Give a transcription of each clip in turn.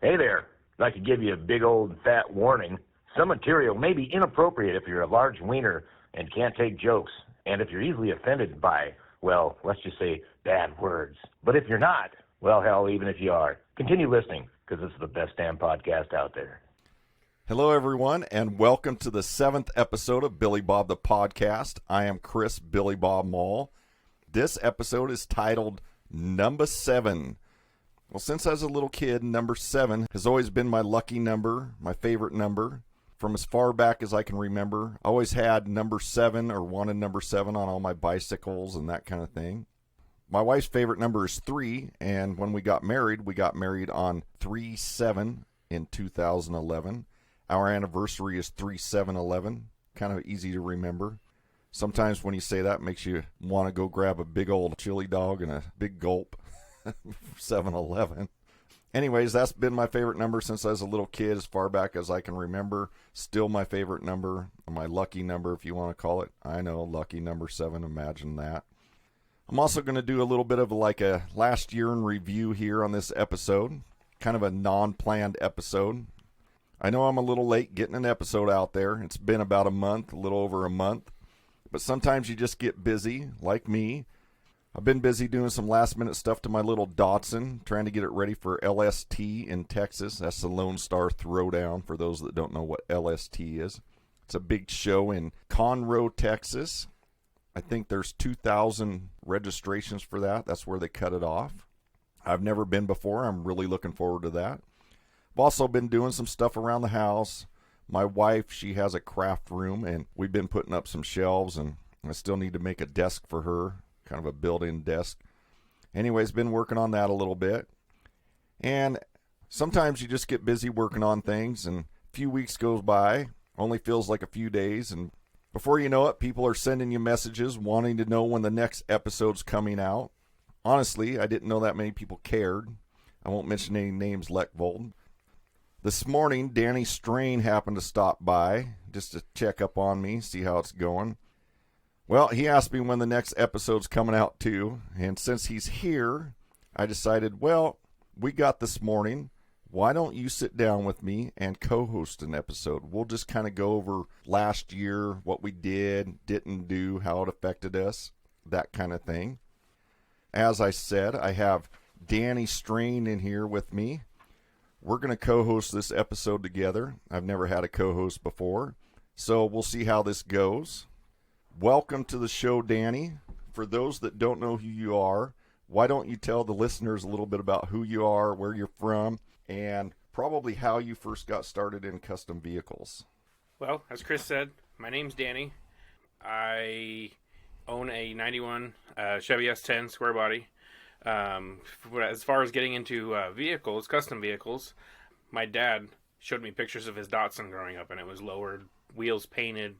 Hey there. I'd like to give you a big old fat warning. Some material may be inappropriate if you're a large wiener and can't take jokes, and if you're easily offended by, well, let's just say bad words. But if you're not, well, hell, even if you are, continue listening, because this is the best damn podcast out there. Hello, everyone, and welcome to the 7th episode of Billy Bob the Podcast. I am Chris Billy Bob Mall. This episode is titled Numba 7. Well, since I was a little kid, number 7 has always been my lucky number, my favorite number. From as far back as I can remember, I always had number 7 or wanted number 7 on all my bicycles and that kind of thing. My wife's favorite number is 3, and when we got married on 3/7 in 2011. Our anniversary is 3/7/11, kind of easy to remember. Sometimes when you say that, it makes you want to go grab a big old chili dog and a big gulp. 7-Eleven. Anyways, that's been my favorite number since I was a little kid, as far back as I can remember. Still my favorite number, my lucky number, if you want to call it. I know, lucky number 7, imagine that. I'm also going to do a little bit of like a last year in review here on this episode, kind of a non-planned episode. I know I'm a little late getting an episode out there. It's been about a month, a little over a month. But sometimes you just get busy, like me. I've been busy doing some last-minute stuff to my little Datsun, trying to get it ready for LST in Texas. That's the Lone Star Throwdown, for those that don't know what LST is. It's a big show in Conroe, Texas. I think there's 2,000 registrations for that. That's where they cut it off. I've never been before. I'm really looking forward to that. I've also been doing some stuff around the house. My wife, she has a craft room, and we've been putting up some shelves, and I still need to make a desk for her. Kind of a built-in desk. Anyways, been working on that a little bit. And sometimes you just get busy working on things, and a few weeks goes by, only feels like a few days, and before you know it, people are sending you messages wanting to know when the next episode's coming out. Honestly, I didn't know that many people cared. I won't mention any names, Leckvold. This morning, Danny Strain happened to stop by just to check up on me, see how it's going. Well, he asked me when the next episode's coming out too, and since he's here, I decided, well, we got this morning. Why don't you sit down with me and co-host an episode? We'll just kind of go over last year, what we did, didn't do, how it affected us, that kind of thing. As I said, I have Danny Strain in here with me. We're going to co-host this episode together. I've never had a co-host before, so we'll see how this goes. Welcome to the show, Danny. For those that don't know who you are, why don't you tell the listeners a little bit about who you are, where you're from, and probably how you first got started in custom vehicles. Well, as Chris said, my name's Danny. I own a 91 Chevy S10 square body. As far as getting into vehicles, custom vehicles, my dad showed me pictures of his Datsun growing up, and it was lowered, wheels painted,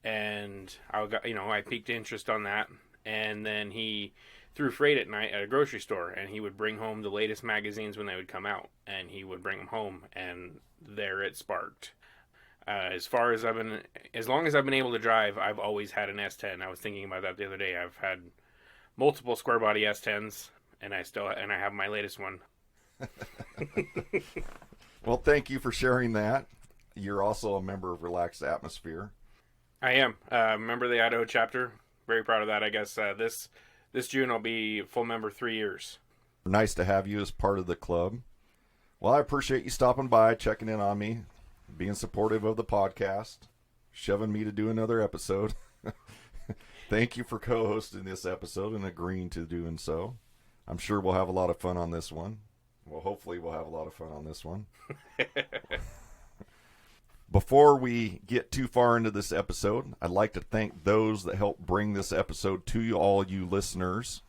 and I piqued interest on that. And then he threw freight at night at a grocery store, and he would bring home the latest magazines when they would come out, and he would bring them home, and there it sparked. As long as I've been able to drive, I've always had an S10. I was thinking about that the other day. I've had multiple square body S10s, and I have my latest one. Well, thank you for sharing that. You're also a member of Relaxed Atmosphere. I am. Member of the Idaho chapter. Very proud of that, I guess. This June I'll be full member 3 years. Nice to have you as part of the club. Well, I appreciate you stopping by, checking in on me, being supportive of the podcast, shoving me to do another episode. Thank you for co-hosting this episode and agreeing to doing so. I'm sure we'll have a lot of fun on this one. Well, hopefully we'll have a lot of fun on this one. Before we get too far into this episode, I'd like to thank those that helped bring this episode to you, all you listeners.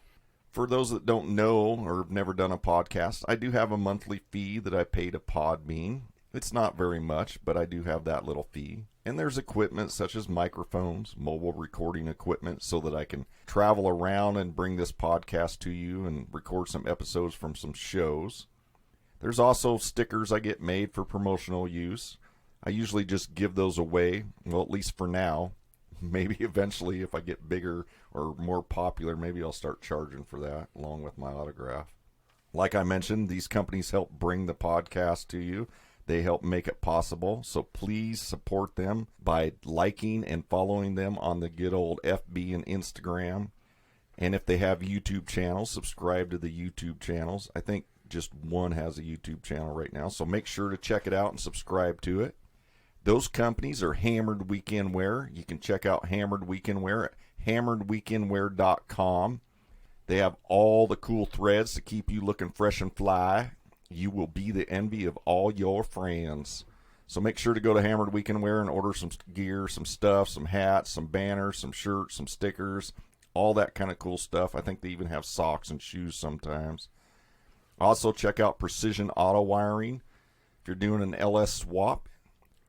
For those that don't know or have never done a podcast, I do have a monthly fee that I pay to Podbean. It's not very much, but I do have that little fee. And there's equipment such as microphones, mobile recording equipment, so that I can travel around and bring this podcast to you and record some episodes from some shows. There's also stickers I get made for promotional use. I usually just give those away, well, at least for now. Maybe eventually if I get bigger or more popular, maybe I'll start charging for that along with my autograph. Like I mentioned, these companies help bring the podcast to you. They help make it possible. So please support them by liking and following them on the good old FB and Instagram. And if they have YouTube channels, subscribe to the YouTube channels. I think just one has a YouTube channel right now. So make sure to check it out and subscribe to it. Those companies are Hammered Weekend Wear. You can check out Hammered Weekend Wear at hammeredweekendwear.com. They have all the cool threads to keep you looking fresh and fly. You will be the envy of all your friends. So make sure to go to Hammered Weekend Wear and order some gear, some stuff, some hats, some banners, some shirts, some stickers, all that kind of cool stuff. I think they even have socks and shoes sometimes. Also, check out Precision Auto Wiring. If you're doing an LS swap,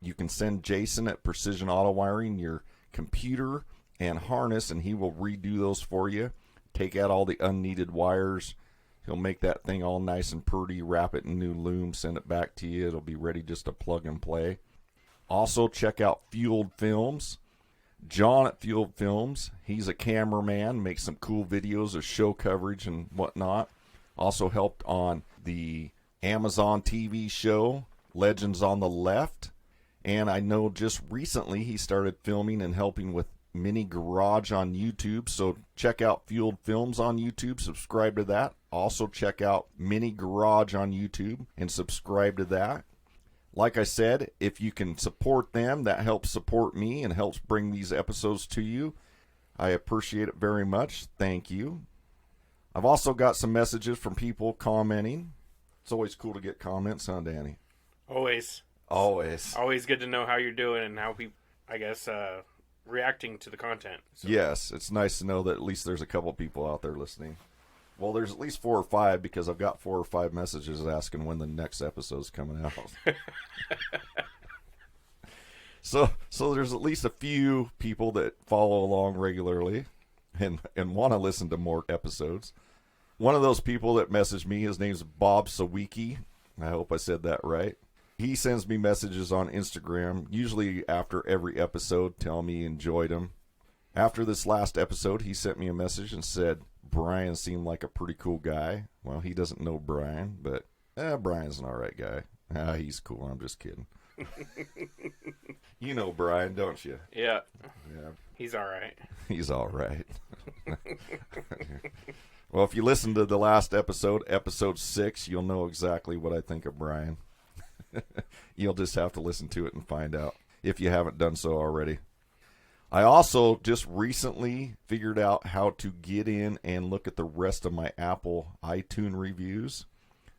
you can send Jason at Precision Auto Wiring your computer and harness, and he will redo those for you. Take out all the unneeded wires. He'll make that thing all nice and pretty, wrap it in new loom, send it back to you. It'll be ready just to plug and play. Also, check out Fueled Films. John at Fueled Films, he's a cameraman, makes some cool videos of show coverage and whatnot. Also helped on the Amazon TV show, Legends on the Left. And I know just recently he started filming and helping with Mini Garage on YouTube. So check out Fueled Films on YouTube, subscribe to that. Also check out Mini Garage on YouTube and subscribe to that. Like I said, if you can support them, that helps support me and helps bring these episodes to you. I appreciate it very much. Thank you. I've also got some messages from people commenting. It's always cool to get comments, huh, Danny? Always. Always good to know how you're doing and how people, I guess, reacting to the content. So. Yes, it's nice to know that at least there's a couple people out there listening. Well, there's at least 4 or 5 because I've got 4 or 5 messages asking when the next episode's coming out. So there's at least a few people that follow along regularly and want to listen to more episodes. One of those people that messaged me, his name's Bob Sawicki. I hope I said that right. He sends me messages on Instagram, usually after every episode, telling me he enjoyed them. After this last episode, he sent me a message and said, Brian seemed like a pretty cool guy. Well, he doesn't know Brian, but Brian's an alright guy. He's cool, I'm just kidding. You know Brian, don't you? Yeah. Yeah. He's alright. He's alright. Well, if you listen to the last episode, episode 6, you'll know exactly what I think of Brian. You'll just have to listen to it and find out if you haven't done so already. I also just recently figured out how to get in and look at the rest of my Apple iTunes reviews.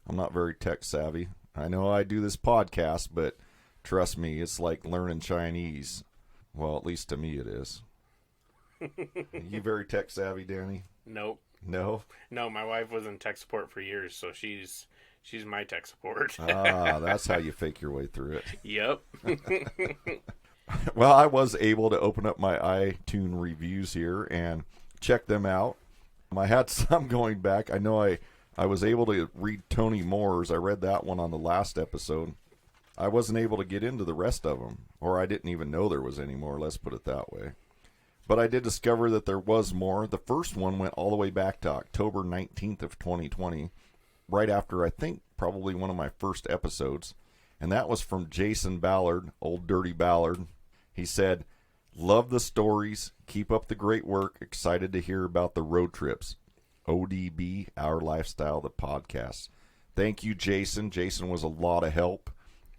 I'm not very tech savvy. I know I do this podcast, but trust me, it's like learning Chinese. Well, at least to me it is. You very tech savvy, Danny? Nope. No? No, my wife was in tech support for years, so she's my tech support. That's how you fake your way through it. Yep. Well, I was able to open up my iTunes reviews here and check them out. I had some going back. I know I was able to read Tony Moore's. I read that one on the last episode. I wasn't able to get into the rest of them, or I didn't even know there was any more, let's put it that way. But I did discover that there was more. The first one went all the way back to October 19th of 2020, right after, I think, probably one of my first episodes. And that was from Jason Ballard, Old Dirty Ballard. He said, love the stories. Keep up the great work. Excited to hear about the road trips. ODB, Our Lifestyle, the podcast. Thank you, Jason. Jason was a lot of help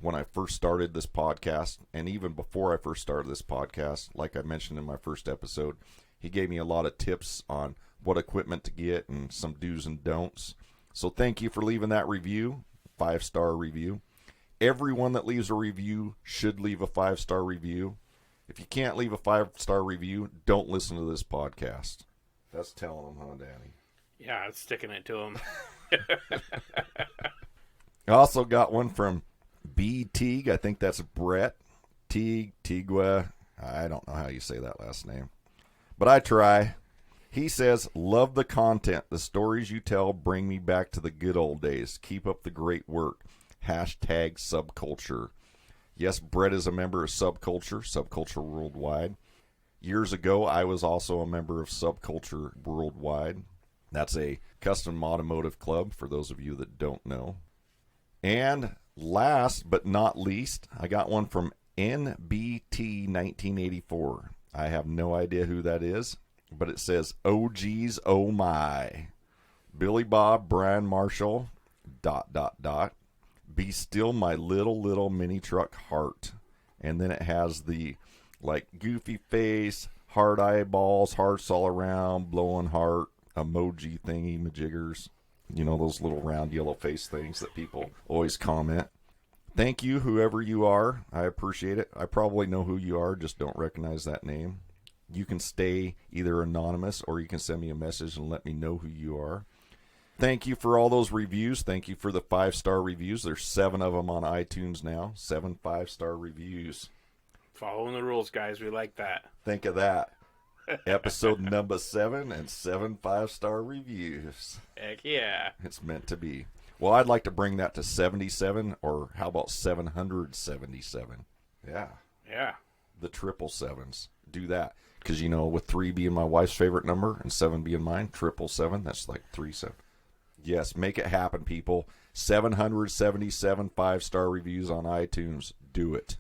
when I first started this podcast, and even before I first started this podcast, like I mentioned in my first episode, he gave me a lot of tips on what equipment to get and some do's and don'ts. So thank you for leaving that review, 5-star review. Everyone that leaves a review should leave a 5-star review. If you can't leave a 5-star review, don't listen to this podcast. That's telling them, huh, Danny? Yeah, it's sticking it to them. I also got one from B. Teague. I think that's Brett. Tigua. I don't know how you say that last name, but I try. He says, love the content. The stories you tell bring me back to the good old days. Keep up the great work. Hashtag Subculture. Yes, Brett is a member of Subculture Worldwide. Years ago, I was also a member of Subculture Worldwide. That's a custom automotive club for those of you that don't know. And last but not least, I got one from NBT 1984. I have no idea who that is, but it says, "Oh geez, oh my. Billy Bob, Brian Marshall, ... Be still my little mini truck heart." And then it has the like goofy face, hard eyeballs, hearts all around, blowing heart, emoji thingy majiggers. You know, those little round yellow face things that people always comment. Thank you, whoever you are. I appreciate it. I probably know who you are, just don't recognize that name. You can stay either anonymous or you can send me a message and let me know who you are. Thank you for all those reviews. Thank you for the 5-star reviews. There's 7 of them on iTunes now. 7 5-star reviews. Following the rules, guys. We like that. Think of that. Episode number 7 and 7 5-star reviews. Heck yeah. It's meant to be. Well, I'd like to bring that to 77, or how about 777? Yeah. Yeah. The 777s. Do that. Because, you know, with 3 being my wife's favorite number and 7 being mine, 777, that's like 37. Yes, make it happen, people. 777 5-star reviews on iTunes. Do it.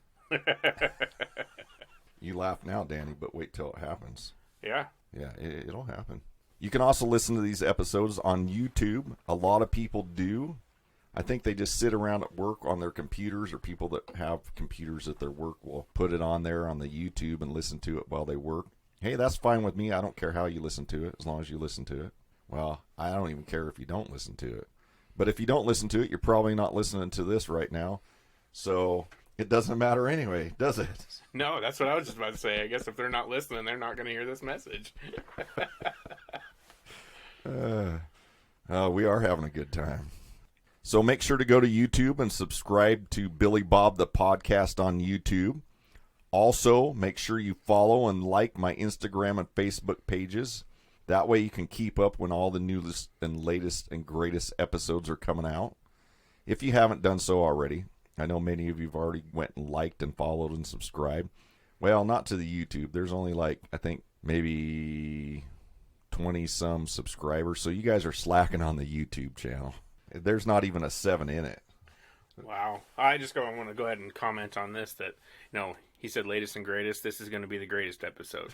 You laugh now, Danny, but wait till it happens. Yeah. Yeah, it'll happen. You can also listen to these episodes on YouTube. A lot of people do. I think they just sit around at work on their computers, or people that have computers at their work will put it on there on the YouTube and listen to it while they work. Hey, that's fine with me. I don't care how you listen to it, as long as you listen to it. Well, I don't even care if you don't listen to it. But if you don't listen to it, you're probably not listening to this right now. So it doesn't matter anyway, does it? No, that's what I was just about to say. I guess if they're not listening, they're not going to hear this message. We are having a good time. So make sure to go to YouTube and subscribe to Billy Bob the Podcast on YouTube. Also, make sure you follow and like my Instagram and Facebook pages. That way you can keep up when all the newest and latest and greatest episodes are coming out. If you haven't done so already, I know many of you have already went and liked and followed and subscribed. Well, not to the YouTube. There's only like, I think, maybe 20-some subscribers. So you guys are slacking on the YouTube channel. There's not even a 7 in it. Wow. I want to go ahead and comment on this that, you know, he said latest and greatest. This is going to be the greatest episode.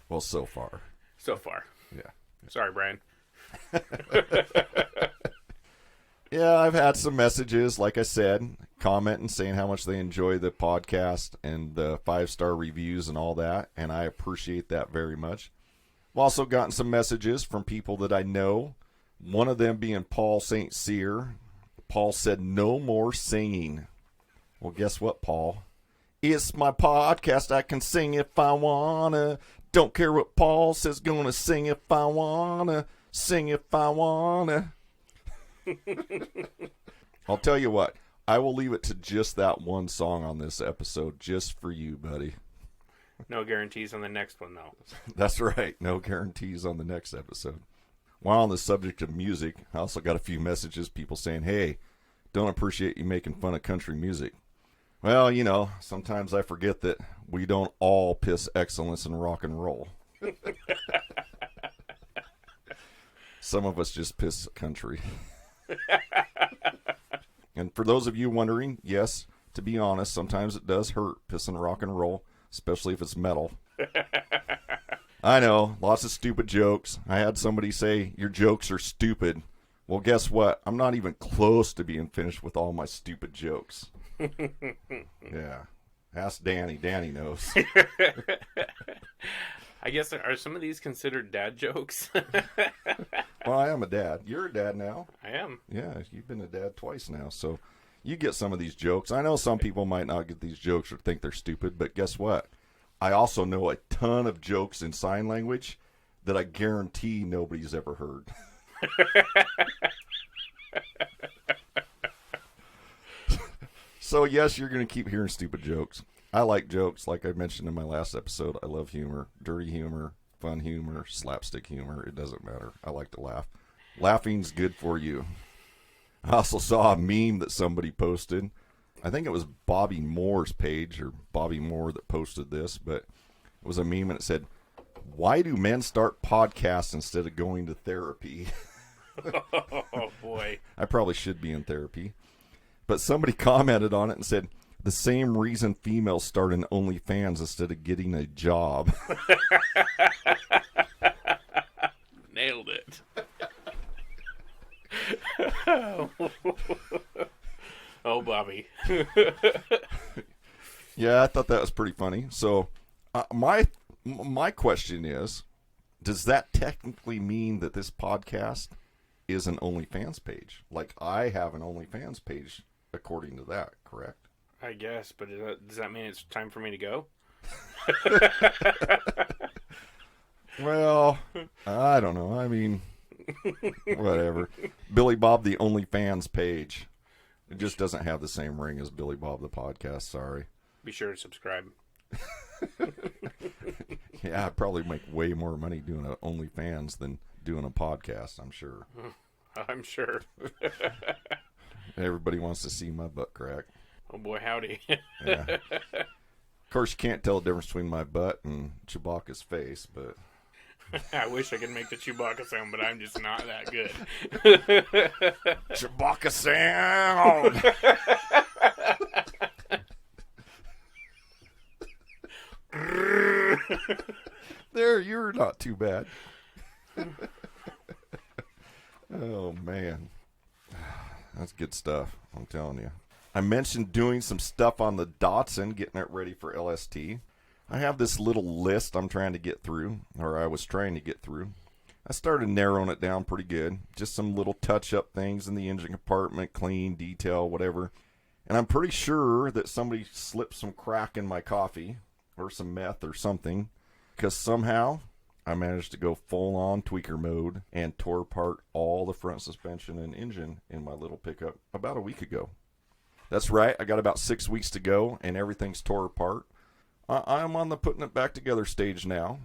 Well, so far. So far. Yeah. Sorry, Brian. Yeah, I've had some messages, like I said, commenting, saying how much they enjoy the podcast and the 5-star reviews and all that, and I appreciate that very much. I've also gotten some messages from people that I know, one of them being Paul St. Cyr. Paul said, "No more singing." Well, guess what, Paul? It's my podcast. I can sing if I wanna. Don't care what Paul says, gonna sing if I wanna. Sing if I wanna. I'll tell you what, I will leave it to just that one song on this episode, just for you, buddy. No guarantees on the next one, though. That's right. No guarantees on the next episode. While on the subject of music, I also got a few messages, people saying, "Hey, don't appreciate you making fun of country music." Well, you know, sometimes I forget that we don't all piss excellence in rock and roll. Some of us just piss country. And for those of you wondering, yes, to be honest, sometimes it does hurt pissing rock and roll, especially if it's metal. I know, lots of stupid jokes. I had somebody say, "Your jokes are stupid." Well, guess what? I'm not even close to being finished with all my stupid jokes. Yeah. Ask Danny. Danny knows. I guess, are some of these considered dad jokes? Well, I am a dad. You're a dad now. I am. Yeah, you've been a dad twice now, so you get some of these jokes. I know some people might not get these jokes or think they're stupid, but guess what? I also know a ton of jokes in sign language that I guarantee nobody's ever heard. So, yes, you're going to keep hearing stupid jokes. I like jokes, like I mentioned in my last episode. I love humor, dirty humor, fun humor, slapstick humor. It doesn't matter. I like to laugh. Laughing's good for you. I also saw a meme that somebody posted. I think it was Bobby Moore's page, or Bobby Moore, that posted this, but it was a meme and it said, Why do men start podcasts instead of going to therapy? Oh, boy. I probably should be in therapy. But somebody commented on it and said, the same reason females start in OnlyFans instead of getting a job. Nailed it. Oh, Bobby. Yeah, I thought that was pretty funny. So my question is, does that technically mean that this podcast is an OnlyFans page? Like, I have an OnlyFans page according to that, correct? I guess, but does that mean it's time for me to go? Well, I don't know. I mean, whatever. Billy Bob, the OnlyFans page. It just doesn't have the same ring as Billy Bob, the podcast. Sorry. Be sure to subscribe. Yeah, I'd probably make way more money doing an OnlyFans than doing a podcast, I'm sure. I'm sure. Everybody wants to see my butt crack. Oh, boy, howdy. Yeah. Of course, you can't tell the difference between my butt and Chewbacca's face, but... I wish I could make the Chewbacca sound, but I'm just not that good. Chewbacca sound! There, you're not too bad. Oh, man. That's good stuff, I'm telling you. I mentioned doing some stuff on the Datsun, getting it ready for LST. I have this little list I'm trying to get through, or I was trying to get through. I started narrowing it down pretty good. Just some little touch-up things in the engine compartment, clean, detail, whatever. And I'm pretty sure that somebody slipped some crack in my coffee, or some meth or something, because somehow I managed to go full-on tweaker mode and tore apart all the front suspension and engine in my little pickup about a week ago. That's right, I got about 6 weeks to go, and everything's tore apart. I'm on the putting it back together stage now.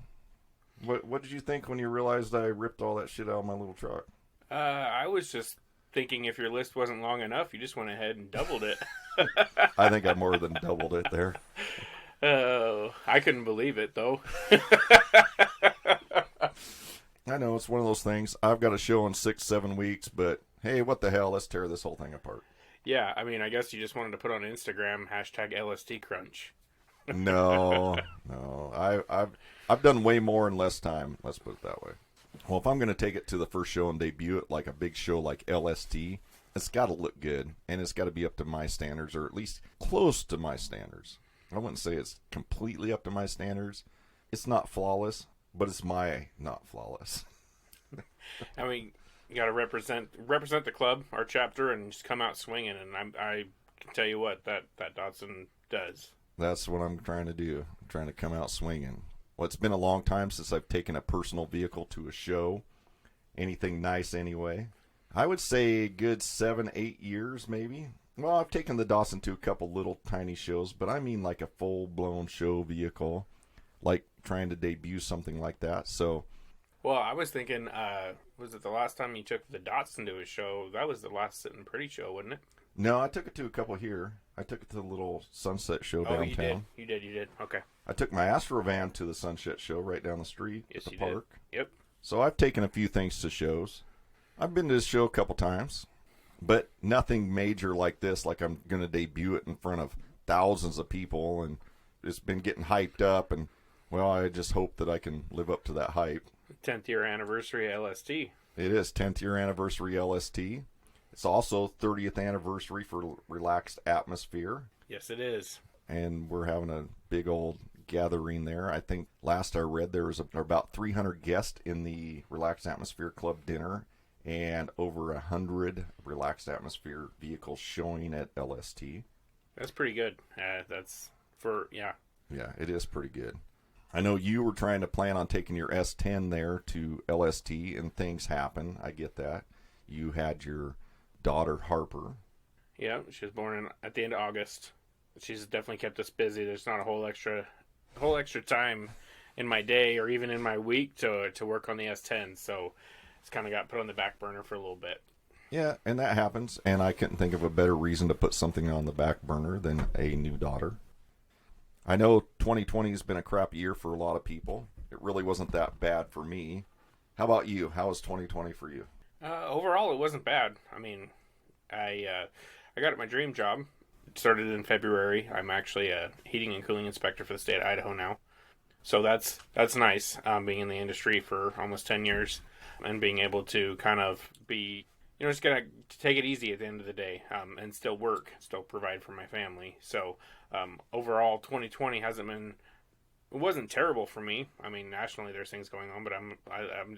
What did you think when you realized I ripped all that shit out of my little truck? I was just thinking if your list wasn't long enough, you just went ahead and doubled it. I think I more than doubled it there. Oh, I couldn't believe it, though. I know, it's one of those things. I've got a show in 6-7 weeks, but hey, what the hell? Let's tear this whole thing apart. Yeah, I mean, I guess you just wanted to put on Instagram, #LSTCrunch. No. I've done way more in less time. Let's put it that way. Well, if I'm going to take it to the first show and debut it like a big show like LST, it's got to look good, and it's got to be up to my standards, or at least close to my standards. I wouldn't say it's completely up to my standards. It's not flawless, but it's my not flawless. I mean, you got to represent the club, our chapter, and just come out swinging. And I can tell you what that Datsun does. That's what I'm trying to do. I'm trying to come out swinging. Well, it's been a long time since I've taken a personal vehicle to a show. Anything nice anyway. I would say a good 7-8 years maybe. Well, I've taken the Datsun to a couple little tiny shows, but I mean like a full-blown show vehicle. Like trying to debut something like that. So, well, I was thinking, was it the last time you took the Datsun to a show? That was the last Sitting Pretty show, wasn't it? No, I took it to a couple here. I took it to the little Sunset show downtown. You did. Okay. I took my Astrovan to the Sunset show right down the street at the park. Did. Yep. So I've taken a few things to shows. I've been to this show a couple times, but nothing major like this, like I'm going to debut it in front of thousands of people, and it's been getting hyped up, and, well, I just hope that I can live up to that hype. 10th year anniversary LST. It is 10th year anniversary LST. It's also 30th anniversary for Relaxed Atmosphere. Yes, it is. And we're having a big old gathering there. I think last I read there was about 300 guests in the Relaxed Atmosphere Club dinner and over 100 Relaxed Atmosphere vehicles showing at LST. That's pretty good. Yeah, it is pretty good. I know you were trying to plan on taking your S10 there to LST, and things happen. I get that. You had your daughter, Harper. Yeah, she was born at the end of August. She's definitely kept us busy. There's not a whole extra time in my day or even in my week to work on the S10, so it's kind of got put on the back burner for a little bit. Yeah, and that happens, and I couldn't think of a better reason to put something on the back burner than a new daughter. I know 2020 has been a crap year for a lot of people. it really wasn't that bad for me. How about you? How was 2020 for you? Overall, it wasn't bad. I mean, I got my dream job. It started in February. I'm actually a heating and cooling inspector for the state of Idaho now. So that's nice, being in the industry for almost 10 years and being able to kind of be, just going to take it easy at the end of the day, and still work, still provide for my family. So overall, 2020 it wasn't terrible for me. I mean, nationally there's things going on, but I'm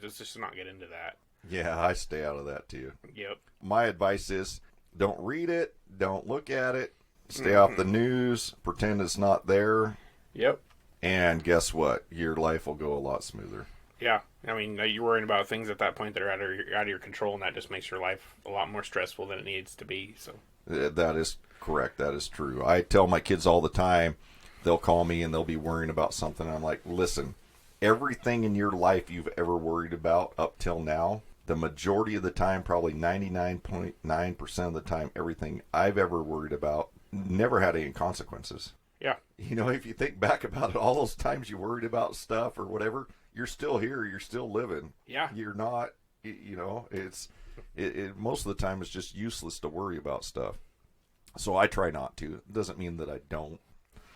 just not get into that. Yeah, I stay out of that too. Yep. My advice is don't read it, don't look at it, stay off the news, pretend it's not there. Yep. And guess what? Your life will go a lot smoother. Yeah. I mean, you're worrying about things at that point that are out of your control, and that just makes your life a lot more stressful than it needs to be. So that is correct. That is true. I tell my kids all the time, they'll call me and they'll be worrying about something. I'm like, listen, everything in your life you've ever worried about up till now, the majority of the time, probably 99.9% of the time, everything I've ever worried about never had any consequences. Yeah. If you think back about it, all those times you worried about stuff or whatever, you're still here, you're still living. Yeah. You're not, it's most of the time it's just useless to worry about stuff. So I try not to. It doesn't mean that I don't.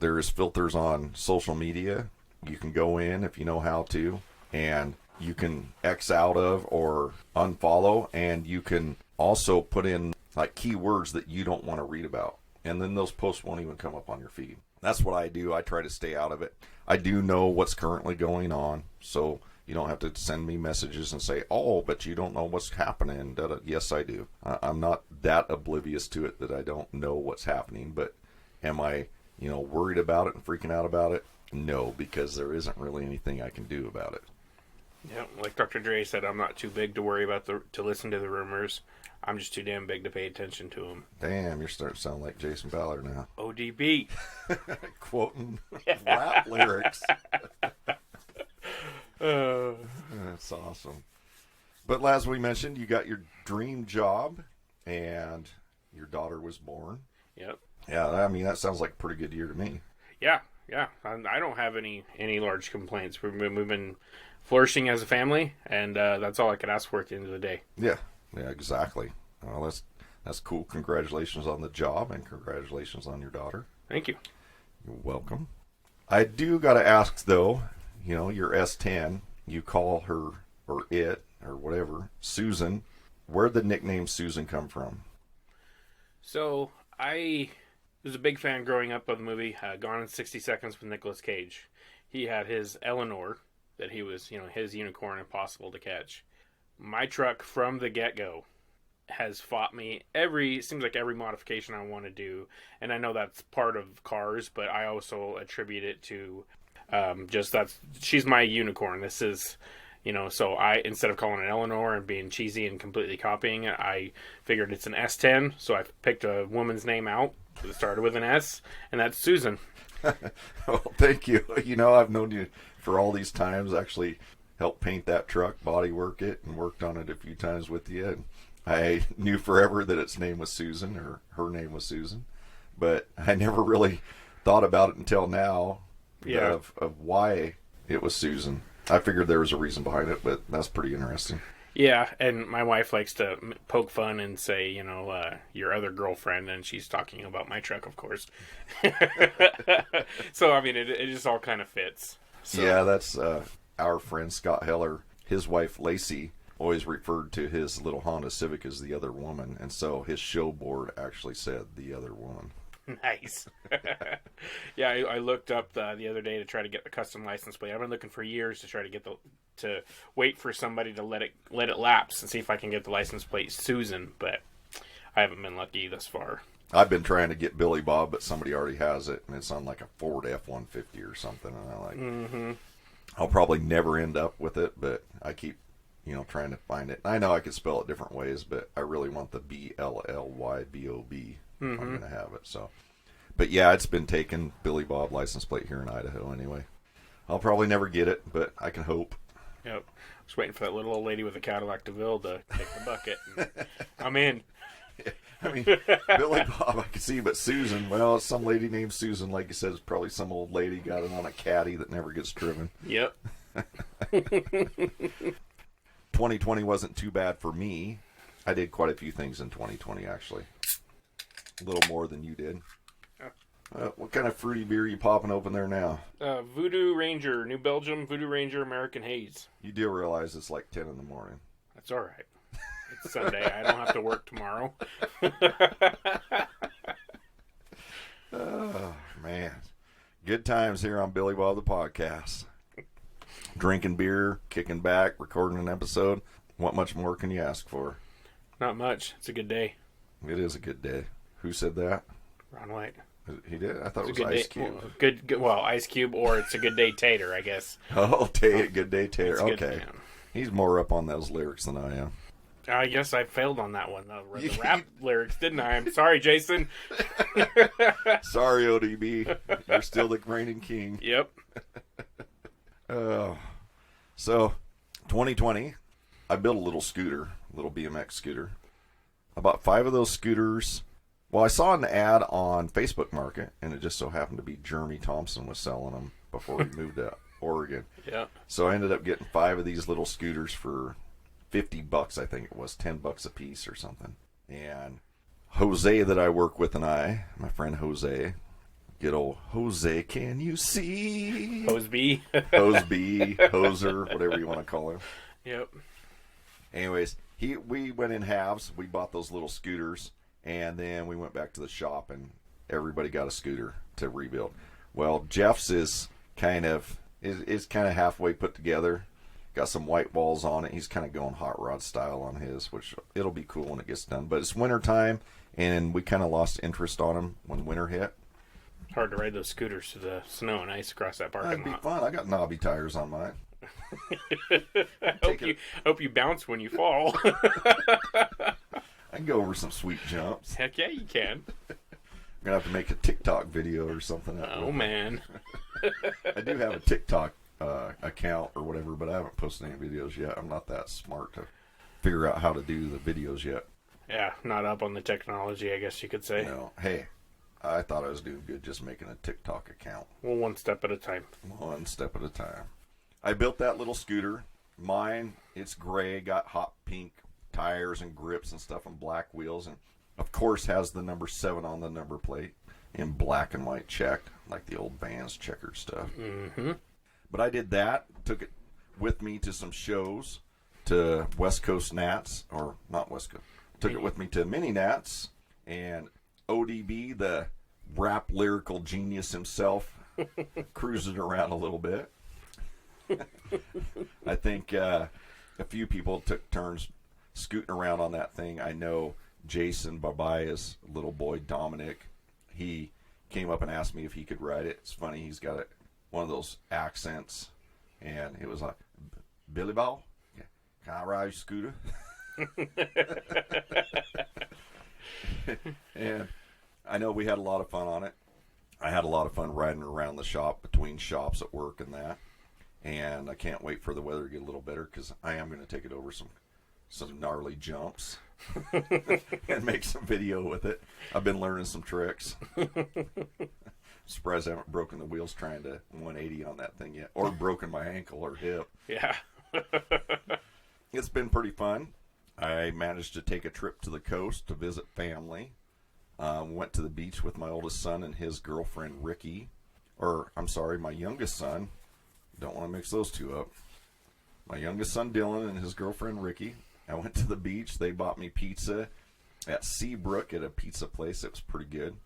There's filters on social media. You can go in if you know how to, and you can X out of or unfollow, and you can also put in like keywords that you don't want to read about. And then those posts won't even come up on your feed. That's what I do. I try to stay out of it. I do know what's currently going on, so you don't have to send me messages and say, oh, but you don't know what's happening. Yes, I do. I'm not that oblivious to it that I don't know what's happening, but am I, worried about it and freaking out about it? No, because there isn't really anything I can do about it. Yeah, like Dr. Dre said, I'm not too big to worry about to listen to the rumors. I'm just too damn big to pay attention to them. Damn, you're starting to sound like Jason Ballard now. ODB. Quoting rap lyrics. That's awesome. But as we mentioned, you got your dream job, and your daughter was born. Yep. Yeah, I mean, that sounds like a pretty good year to me. Yeah. I don't have any large complaints. We've been flourishing as a family, and that's all I could ask for at the end of the day. Yeah, exactly. Well, that's cool. Congratulations on the job, and congratulations on your daughter. Thank you. You're welcome. I do got to ask, though, your S10, you call her, or it, or whatever, Susan. Where'd the nickname Susan come from? So, I was a big fan growing up of the movie Gone in 60 Seconds with Nicolas Cage. He had his Eleanor, that he was, his unicorn, impossible to catch. My truck from the get-go has fought me seems like every modification I want to do. And I know that's part of cars, but I also attribute it to she's my unicorn. This is, so instead of calling it Eleanor and being cheesy and completely copying it, I figured it's an S10. So I picked a woman's name out that started with an S, and that's Susan. Well, thank you. I've known you for all these times, actually helped paint that truck, body work it, and worked on it a few times with you. And I knew forever that its name was Susan, or her name was Susan, but I never really thought about it until now. Yeah. Of why it was Susan. I figured there was a reason behind it, but that's pretty interesting. Yeah, and my wife likes to poke fun and say, your other girlfriend, and she's talking about my truck, of course. So, I mean, it just all kind of fits. So. Yeah, that's our friend Scott Heller. His wife, Lacey, always referred to his little Honda Civic as the other woman, and so his show board actually said the other woman. Nice. Yeah, I looked up the other day to try to get the custom license plate. I've been looking for years to try to get to wait for somebody to let it lapse and see if I can get the license plate Susan, but I haven't been lucky thus far. I've been trying to get Billy Bob, but somebody already has it, and it's on like a Ford F-150 or something, and I like. Mm-hmm. I'll probably never end up with it, but I keep, trying to find it. I know I could spell it different ways, but I really want the BLLYBOB. I'm going to have it. So, but yeah, it's been taken, Billy Bob license plate here in Idaho anyway. I'll probably never get it, but I can hope. Yep. Just waiting for that little old lady with a Cadillac DeVille to kick the bucket. And I'm in. I mean, Billy Bob, I can see, but Susan, well, some lady named Susan, like you said, is probably some old lady got it on a caddy that never gets driven. Yep. 2020 wasn't too bad for me. I did quite a few things in 2020, actually. A little more than you did. What kind of fruity beer are you popping open there now? Voodoo Ranger, New Belgium Voodoo Ranger American Haze. You do realize it's like 10 in the morning. That's all right. It's Sunday. I don't have to work tomorrow. Oh, man. Good times here on Billy Bob the Podcast. Drinking beer, kicking back, recording an episode. What much more can you ask for? Not much. It's a good day. It is a good day. Who said that? Ron White. He did? I thought It's it was Ice day. Cube. Well, Ice Cube, or it's a good day Tater, I guess. Oh, good day, Tater. It's good, Okay. yeah. He's more up on those lyrics than I am. I guess I failed on that one. The rap lyrics, didn't I? I'm sorry, Jason. Sorry, ODB. You're still the reigning king. Yep. So, 2020, I built a little scooter, a little BMX scooter. I bought 5 of those scooters. Well, I saw an ad on Facebook Market, and it just so happened to be Jeremy Thompson was selling them before we moved to Oregon. Yeah. So I ended up getting 5 of these little scooters for $50, I think it was, $10 a piece or something. And Jose that I work with and my friend Jose, good old Jose, can you see? Hoseby. Hoseby, Hoser, whatever you want to call him. Yep. Anyways, we went in halves. We bought those little scooters, and then we went back to the shop, and everybody got a scooter to rebuild. Well, Jeff's is kind of halfway put together. Got some white walls on it. He's kind of going hot rod style on his, which it'll be cool when it gets done. But it's winter time, and we kind of lost interest on them when winter hit. Hard to ride those scooters to the snow and ice across that parking That'd be lot. fun. I got knobby tires on mine. Hope you bounce when you fall. I can go over some sweet jumps. Heck yeah, you can. I'm gonna have to make a TikTok video or something. Oh man. I do have a TikTok account or whatever, but I haven't posted any videos yet. I'm not that smart to figure out how to do the videos yet. Yeah, not up on the technology, I guess you could say. No, hey, I thought I was doing good just making a TikTok account. Well, one step at a time. One step at a time. I built that little scooter. Mine, it's gray, got hot pink tires and grips and stuff and black wheels, and of course has the number 7 on the number plate in black and white checked, like the old Vans checkered stuff. Mm-hmm. But I did that, took it with me to some shows, to West Coast Nats, or not West Coast, took it with me to Mini Nats, and ODB, the rap lyrical genius himself, cruising around a little bit. I think a few people took turns scooting around on that thing. I know Jason Babaya's little boy, Dominic, he came up and asked me if he could ride it. It's funny, he's got one of those accents, and it was like, Billy Bob, can I ride your scooter? And I know we had a lot of fun on it. I had a lot of fun riding around the shop, between shops at work and that. And I can't wait for the weather to get a little better, because I am going to take it over some gnarly jumps and make some video with it. I've been learning some tricks. Surprised I haven't broken the wheels trying to 180 on that thing yet, or broken my ankle or hip. Yeah. It's been pretty fun. I managed to take a trip to the coast to visit family. Went to the beach with my oldest son and his girlfriend Ricky. My youngest son. Don't want to mix those two up. My youngest son Dylan and his girlfriend Ricky. I went to the beach. They bought me pizza at Seabrook at a pizza place. It was pretty good.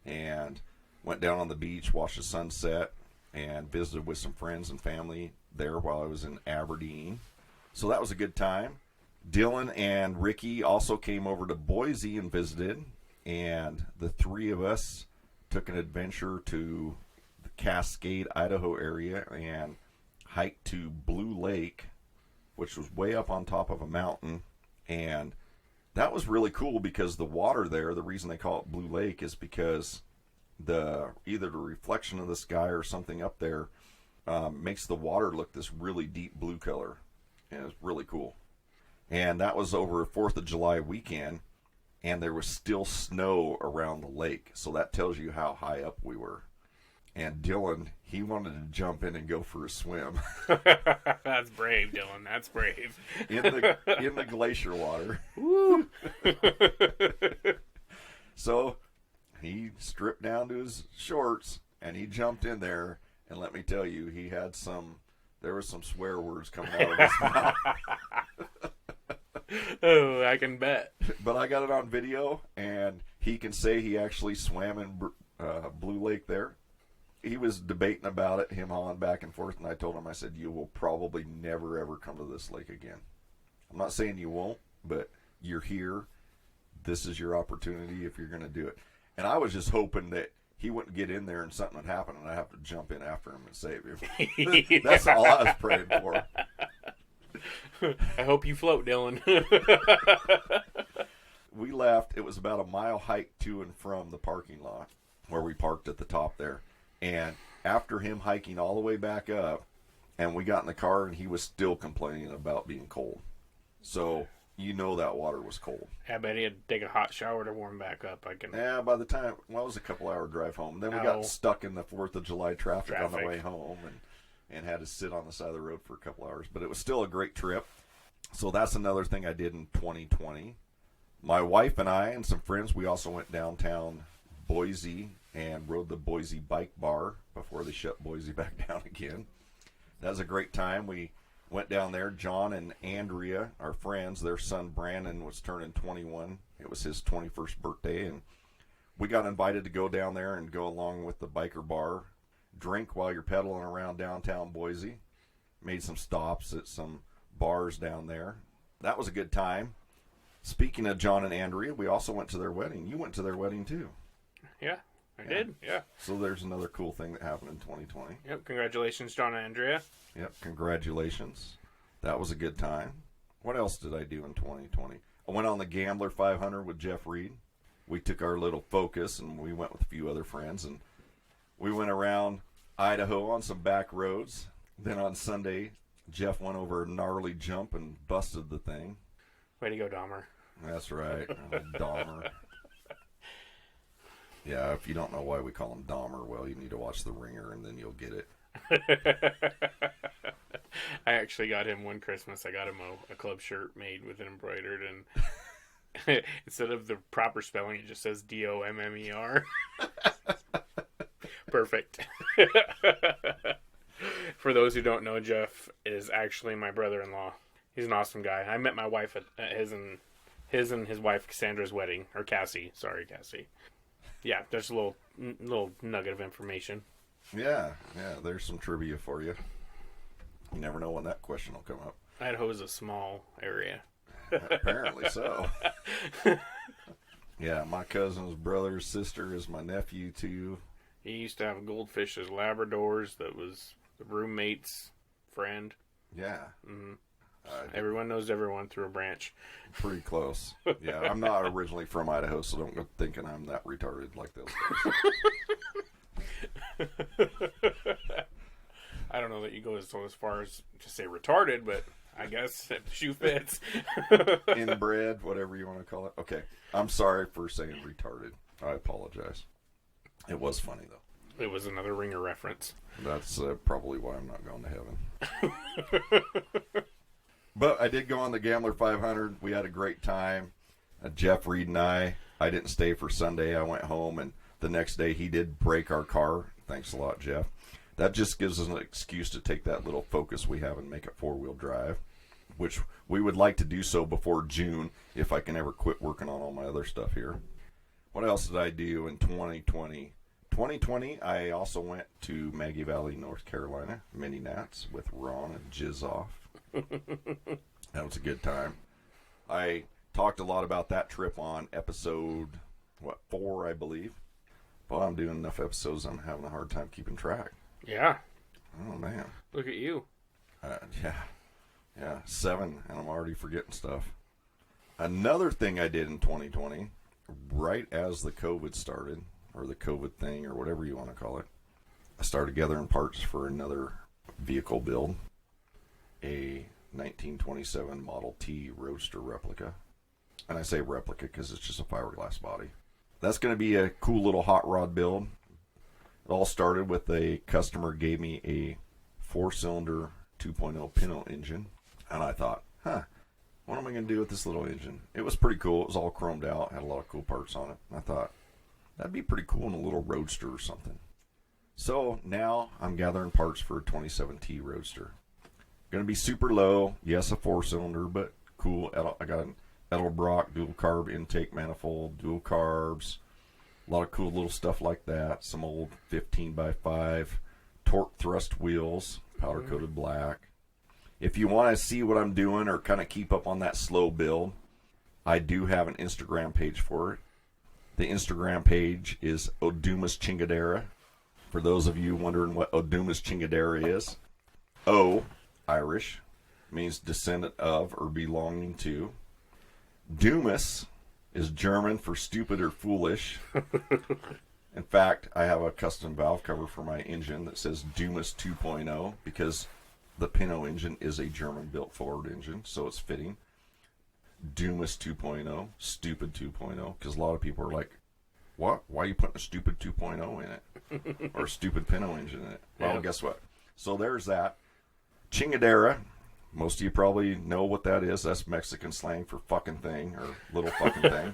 And went down on the beach, watched the sunset, and visited with some friends and family there while I was in Aberdeen. So that was a good time. Dylan and Ricky also came over to Boise and visited. And the 3 of us took an adventure to the Cascade, Idaho area and hiked to Blue Lake, which was way up on top of a mountain. And that was really cool, because the water there, the reason they call it Blue Lake is because either the reflection of the sky or something up there makes the water look this really deep blue color. And it's really cool. And that was over a 4th of July weekend, and there was still snow around the lake. So that tells you how high up we were. And Dylan, he wanted to jump in and go for a swim That's brave, Dylan. That's brave. in the glacier water. Woo! So he stripped down to his shorts and he jumped in there. And let me tell you, there were some swear words coming out of his mouth. Oh, I can bet. But I got it on video, and he can say he actually swam in Blue Lake there. He was debating about it, him hauling back and forth, and I told him, I said, you will probably never, ever come to this lake again. I'm not saying you won't, but you're here. This is your opportunity if you're going to do it. And I was just hoping that he wouldn't get in there and something would happen, and I'd have to jump in after him and save him. That's all I was praying for. I hope you float, Dylan. We left. It was about a mile hike to and from the parking lot where we parked at the top there. And after him hiking all the way back up, and we got in the car, and he was still complaining about being cold. So you know that water was cold. I bet he had to take a hot shower to warm back up. Yeah, by the time, it was a couple-hour drive home. Then we got stuck in the 4th of July traffic on the way home and had to sit on the side of the road for a couple hours. But it was still a great trip. So that's another thing I did in 2020. My wife and I and some friends, we also went downtown Boise and rode the Boise Bike Bar before they shut Boise back down again. That was a great time. We went down there. John and Andrea, our friends, their son Brandon was turning 21. It was his 21st birthday, and we got invited to go down there and go along with the biker bar, drink while you're pedaling around downtown Boise. Made some stops at some bars down there. That was a good time. Speaking of John and Andrea, we also went to their wedding. You went to their wedding too. Yeah, I did. Yeah. So there's another cool thing that happened in 2020. Yep. Congratulations, John and Andrea. Yep. Congratulations. That was a good time. What else did I do in 2020? I went on the Gambler 500 with Jeff Reed. We took our little Focus and we went with a few other friends, and we went around Idaho on some back roads. Then on Sunday, Jeff went over a gnarly jump and busted the thing. Way to go, Dahmer. That's right. Dahmer. Yeah, if you don't know why we call him Dahmer, well, you need to watch The Ringer and then you'll get it. I actually got him one Christmas. I got him a club shirt made with it embroidered, and instead of the proper spelling, it just says DOMMER. Perfect. For those who don't know, Jeff is actually my brother-in-law. He's an awesome guy. I met my wife at his and his wife Cassandra's wedding, or Cassie. Sorry, Cassie. Yeah, there's a little nugget of information. Yeah, there's some trivia for you. You never know when that question will come up. Idaho is a small area. Apparently so. Yeah, my cousin's brother's sister is my nephew, too. He used to have a goldfish as Labradors that was the roommate's friend. Yeah. Mm-hmm. Everyone knows everyone through a branch. Pretty close. Yeah, I'm not originally from Idaho, so don't go thinking I'm that retarded like those guys. I don't know that you go as far as to say retarded, but I guess if the shoe fits. Inbred, whatever you want to call it. Okay, I'm sorry for saying retarded. I apologize. It was funny, though. It was another Ringer reference. That's probably why I'm not going to heaven. But I did go on the Gambler 500. We had a great time. Jeff Reed and I didn't stay for Sunday. I went home, and the next day he did break our car. Thanks a lot, Jeff. That just gives us an excuse to take that little Focus we have and make it four-wheel drive, which we would like to do so before June if I can ever quit working on all my other stuff here. What else did I do in 2020? 2020, I also went to Maggie Valley, North Carolina, Mini Nats with Ron and Jizz Off. That was a good time. I talked a lot about that trip on episode, 4, I believe. Well, I'm doing enough episodes, I'm having a hard time keeping track. Yeah. Oh, man. Look at you. Yeah, 7, and I'm already forgetting stuff. Another thing I did in 2020, right as the COVID started, or the COVID thing, or whatever you want to call it, I started gathering parts for another vehicle build, a 1927 Model T Roadster replica. And I say replica because it's just a fiberglass body. That's going to be a cool little hot rod build. all started with a customer gave me a 4-cylinder 2.0 Pinto engine, and I thought, what am I going to do with this little engine? It was pretty cool. It was all chromed out, had a lot of cool parts on it. And I thought, that'd be pretty cool in a little roadster or something. So now I'm gathering parts for a 27T Roadster. Going to be super low. Yes, a 4-cylinder, but cool. I got an Edelbrock dual carb intake manifold, dual carbs, a lot of cool little stuff like that. Some old 15x5 torque thrust wheels, powder coated black. If you want to see what I'm doing or kind of keep up on that slow build, I do have an Instagram page for it. The Instagram page is Odumas Chingadera. For those of you wondering what Odumas Chingadera is, O, Irish, means descendant of or belonging to. Dumas is German for stupid or foolish. In fact, I have a custom valve cover for my engine that says Dumas 2.0 because the Pinto engine is a German-built Ford engine, so it's fitting. Dumas 2.0, stupid 2.0, because a lot of people are like, what? Why are you putting a stupid 2.0 in it? Or a stupid Pinto engine in it? Well, guess what? So there's that. Chingadera. Most of you probably know what that is. That's Mexican slang for fucking thing or little fucking thing.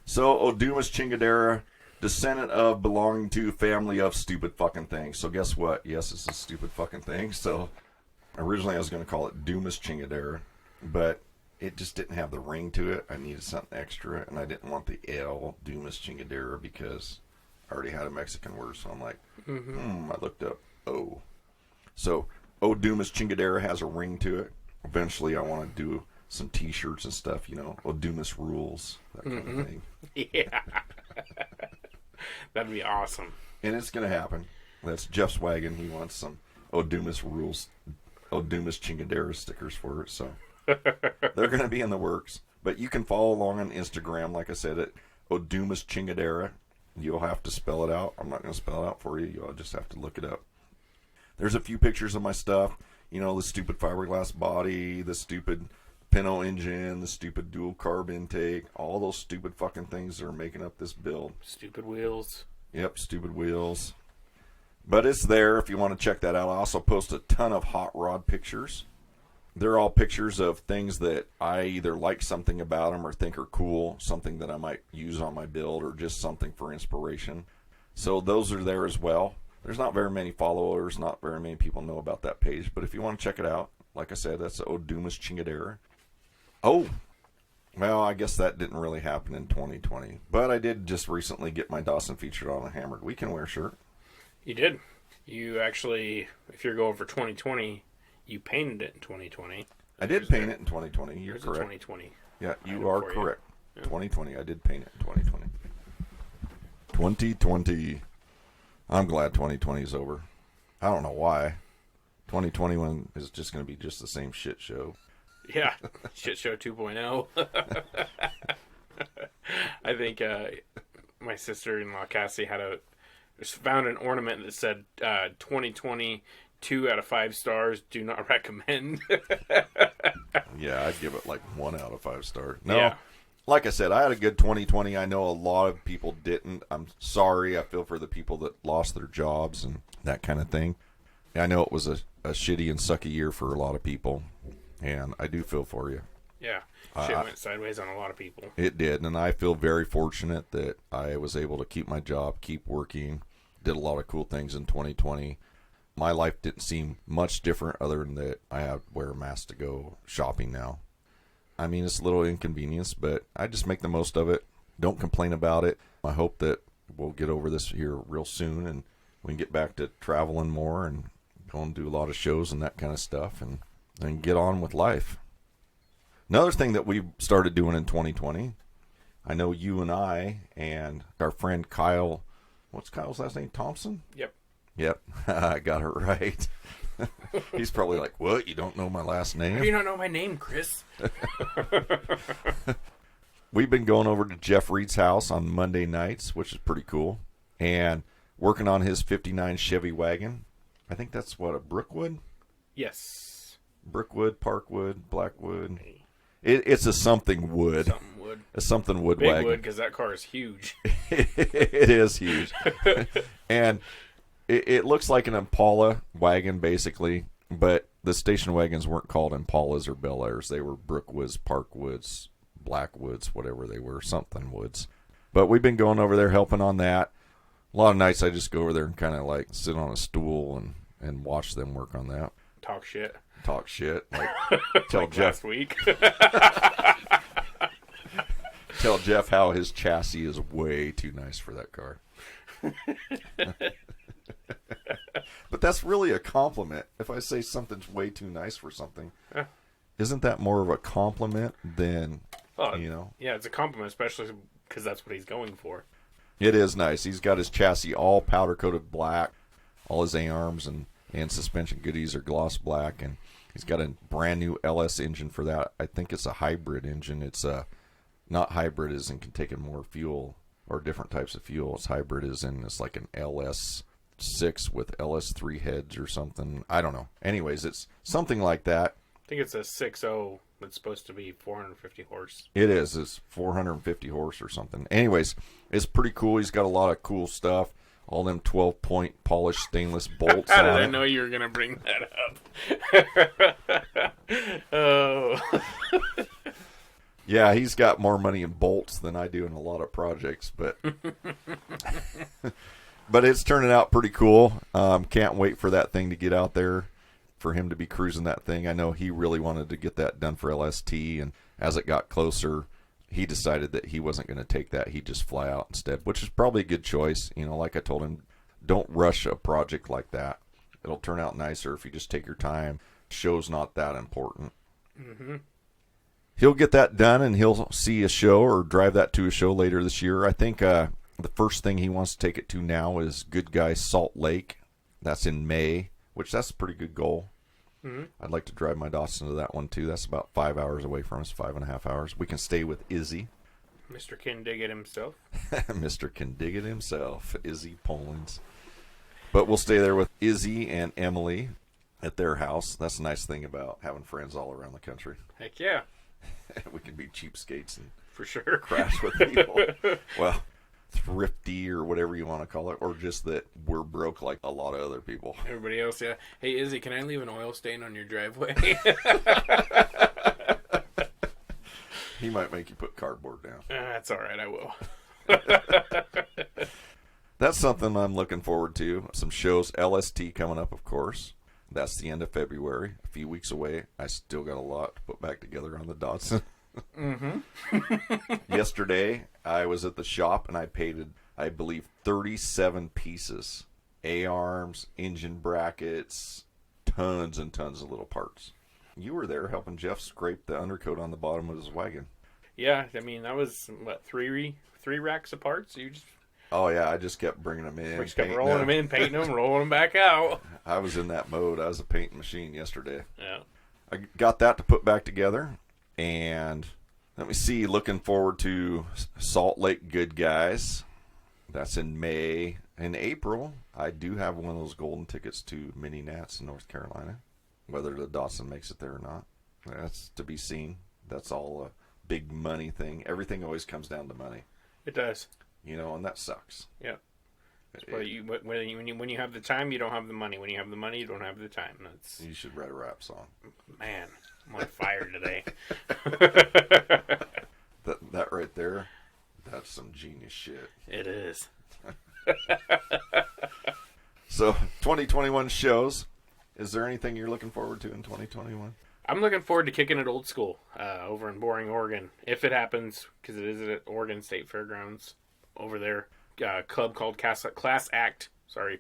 So Odumas Chingadera, descendant of, belonging to, family of stupid fucking things. So guess what? Yes, it's a stupid fucking thing. So originally I was going to call it Dumas Chingadera, but it just didn't have the ring to it. I needed something extra, and I didn't want the L, Dumas Chingadera, because I already had a Mexican word. So I'm like, I looked up O. So Odumas Chingadera has a ring to it. Eventually, I want to do some T-shirts and stuff, Odumas rules, that kind of thing. Yeah. That'd be awesome. And it's going to happen. That's Jeff's wagon. He wants some Odumas rules, Odumas Chingadera stickers for it, so they're going to be in the works. But you can follow along on Instagram, like I said, at Odumas Chingadera. You'll have to spell it out. I'm not going to spell it out for you. You'll just have to look it up. There's a few pictures of my stuff. The stupid fiberglass body, the stupid Pinto engine, the stupid dual carb intake, all those stupid fucking things that are making up this build. Stupid wheels. Yep, stupid wheels. But it's there if you want to check that out. I also post a ton of hot rod pictures. They're all pictures of things that I either like something about them or think are cool, something that I might use on my build, or just something for inspiration. So those are there as well. There's not very many followers, not very many people know about that page, but if you want to check it out, like I said, that's Odumas Chingadera. Oh, well, I guess that didn't really happen in 2020, but I did just recently get my Dawson featured on a Hammered Weekend Wear shirt. You did. You actually, if you're going for 2020, you painted it in 2020. I did paint it in 2020. You're correct. 2020. Yeah, you are correct. Yeah. 2020. I did paint it in 2020. 2020. I'm glad 2020 is over. I don't know why. 2021 is just going to be just the same shit show. Yeah, shit show 2.0. I think my sister-in-law Cassie found an ornament that said 2020 2 out of 5 stars. Do not recommend. Yeah, I'd give it like 1 out of 5 stars. No. Yeah. Like I said, I had a good 2020. I know a lot of people didn't. I'm sorry. I feel for the people that lost their jobs and that kind of thing. I know it was a shitty and sucky year for a lot of people, and I do feel for you. Yeah, shit went sideways on a lot of people. It did, and I feel very fortunate that I was able to keep my job, keep working, did a lot of cool things in 2020. My life didn't seem much different other than that I have to wear a mask to go shopping now. I mean, it's a little inconvenience, but I just make the most of it. Don't complain about it. I hope that we'll get over this here real soon and we can get back to traveling more and go and do a lot of shows and that kind of stuff and get on with life. Another thing that we started doing in 2020, I know you and I and our friend Kyle, what's Kyle's last name? Thompson? Yep. I got it right. He's probably like, what? You don't know my last name? How do you not know my name, Chris? We've been going over to Jeff Reed's house on Monday nights, which is pretty cool, and working on his 59 Chevy wagon. I think that's what, a Brookwood? Yes. Brookwood, Parkwood, Blackwood. It's a something wood. Something wood. A something wood Big wagon. wood, because that car is huge. It is huge. And It looks like an Impala wagon, basically, but the station wagons weren't called Impalas or Bel Airs. They were Brookwoods, Parkwoods, Blackwoods, whatever they were, something woods. But we've been going over there helping on that. A lot of nights I just go over there and kind of like sit on a stool and watch them work on that. Talk shit. Like tell like Jeff last week. tell Jeff how his chassis is way too nice for that car. But that's really a compliment. If I say something's way too nice for something, isn't that more of a compliment than, Yeah, it's a compliment, especially because that's what he's going for. It is nice. He's got his chassis all powder-coated black. All his A-arms and suspension goodies are gloss black, and he's got a brand new LS engine for that. I think it's a hybrid engine. It's not hybrid as in can take in more fuel or different types of fuel. It's hybrid as in it's like an LS6 with LS3 heads or something. I don't know. Anyways, it's something like that. I think it's a 6.0 that's supposed to be 450 horse. It is. It's 450 horse or something. Anyways, it's pretty cool. He's got a lot of cool stuff. All them 12-point polished stainless bolts. How did I know you were going to bring that up? Oh. Yeah, he's got more money in bolts than I do in a lot of projects, but but it's turning out pretty cool. Can't wait for that thing to get out there, for him to be cruising that thing. I know he really wanted to get that done for LST, and as it got closer, he decided that he wasn't going to take that. He'd just fly out instead, which is probably a good choice. Like I told him, don't rush a project like that. It'll turn out nicer if you just take your time. Show's not that important. Mm-hmm. He'll get that done, and he'll see a show or drive that to a show later this year. I think the first thing he wants to take it to now is Good Guy Salt Lake. That's in May, which that's a pretty good goal. Mm-hmm. I'd like to drive my Dawson to that one, too. That's about 5 hours away from us, 5.5 hours. We can stay with Izzy. Mr. Can Dig It himself. Mr. Can Dig It himself, Izzy Polans. But we'll stay there with Izzy and Emily at their house. That's a nice thing about having friends all around the country. Heck yeah. We can be cheapskates and for sure crash with people. Well, thrifty or whatever you want to call it, or just that we're broke like a lot of other people. Everybody else, yeah. Hey, Izzy, can I leave an oil stain on your driveway? He might make you put cardboard down. That's all right, I will. That's something I'm looking forward to. Some shows, LST coming up, of course. That's the end of February, a few weeks away. I still got a lot to put back together on the Datsun. Mm-hmm. Yesterday, I was at the shop and I painted, I believe, 37 pieces. A-arms, engine brackets, tons and tons of little parts. You were there helping Jeff scrape the undercoat on the bottom of his wagon. Yeah, I mean, that was, three racks of parts? You just... Oh, yeah, I just kept bringing them in. We just kept rolling them in, painting them, rolling them back out. I was in that mode. I was a painting machine yesterday. Yeah. I got that to put back together. And let me see, looking forward to Salt Lake Good Guys. That's in May. In April, I do have one of those golden tickets to Mini Nats in North Carolina. Whether the Dawson makes it there or not, that's to be seen. That's all a big money thing. Everything always comes down to money. It does. And that sucks. Yeah. When you have the time, you don't have the money. When you have the money, you don't have the time. You should write a rap song. Man, I'm on fire today. that right there, that's some genius shit. It is. So, 2021 shows. Is there anything you're looking forward to in 2021? I'm looking forward to kicking it old school over in Boring, Oregon. If it happens, because it is at Oregon State Fairgrounds over there. A club called Class Act,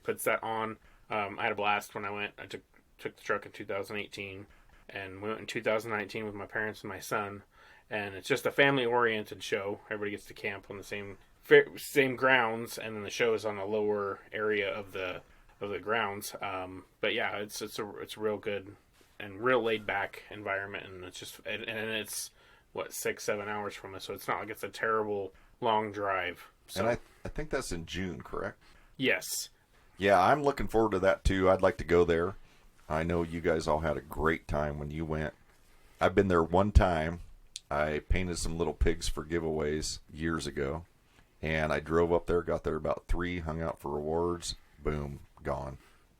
puts that on. I had a blast when I went. I took the truck in 2018, and we went in 2019 with my parents and my son. And it's just a family-oriented show. Everybody gets to camp on the same grounds, and then the show is on a lower area of the grounds. But yeah, it's a real good and real laid back environment, and it's 6-7 hours from us, so it's not like it's a terrible long drive. So. And I think that's in June, correct? Yes. Yeah, I'm looking forward to that too. I'd like to go there. I know you guys all had a great time when you went. I've been there one time. I painted some little pigs for giveaways years ago, and I drove up there, got there about 3, hung out for rewards. Boom, gone.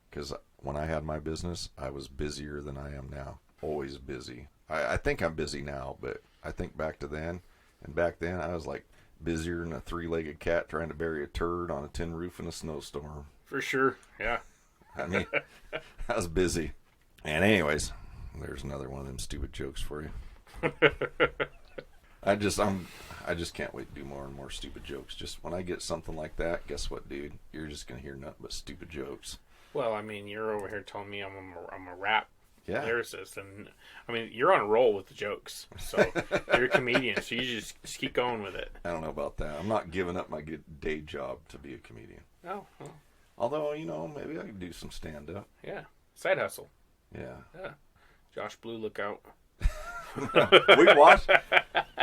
Because when I had my business, I was busier than I am now. Always busy. I think I'm busy now, but I think back to then. And back then, I was like busier than a three-legged cat trying to bury a turd on a tin roof in a snowstorm. For sure, yeah. I mean, I was busy. And anyways, there's another one of them stupid jokes for you. I just can't wait to do more and more stupid jokes. Just when I get something like that, guess what, dude? You're just gonna hear nothing but stupid jokes. Well, I mean, you're over here telling me I'm a rap lyricist, and I mean, you're on a roll with the jokes. So you're a comedian, so you just keep going with it. I don't know about that. I'm not giving up my good day job to be a comedian. Oh, well. Although, maybe I could do some stand-up. Yeah, side hustle. Yeah. Josh Blue, look out. We watched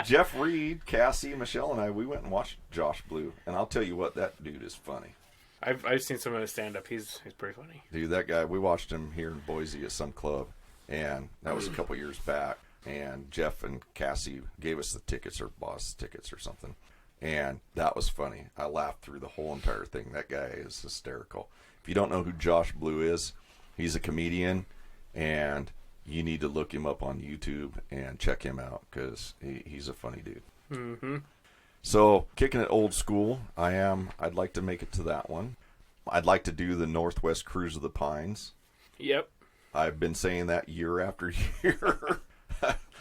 Jeff Reed, Cassie, Michelle, and we went and watched Josh Blue, and I'll tell you what, that dude is funny. I've seen some of his stand-up. He's pretty funny. Dude, that guy, we watched him here in Boise at some club, and that was a couple years back, and Jeff and Cassie gave us the tickets, or bought us tickets or something, and that was funny. I laughed through the whole entire thing. That guy is hysterical. If you don't know who Josh Blue is, he's a comedian, and you need to look him up on YouTube and check him out, because he's a funny dude. Mm-hmm. So, kicking it old school, I'd like to make it to that one. I'd like to do the Northwest Cruise of the Pines. Yep. I've been saying that year after year.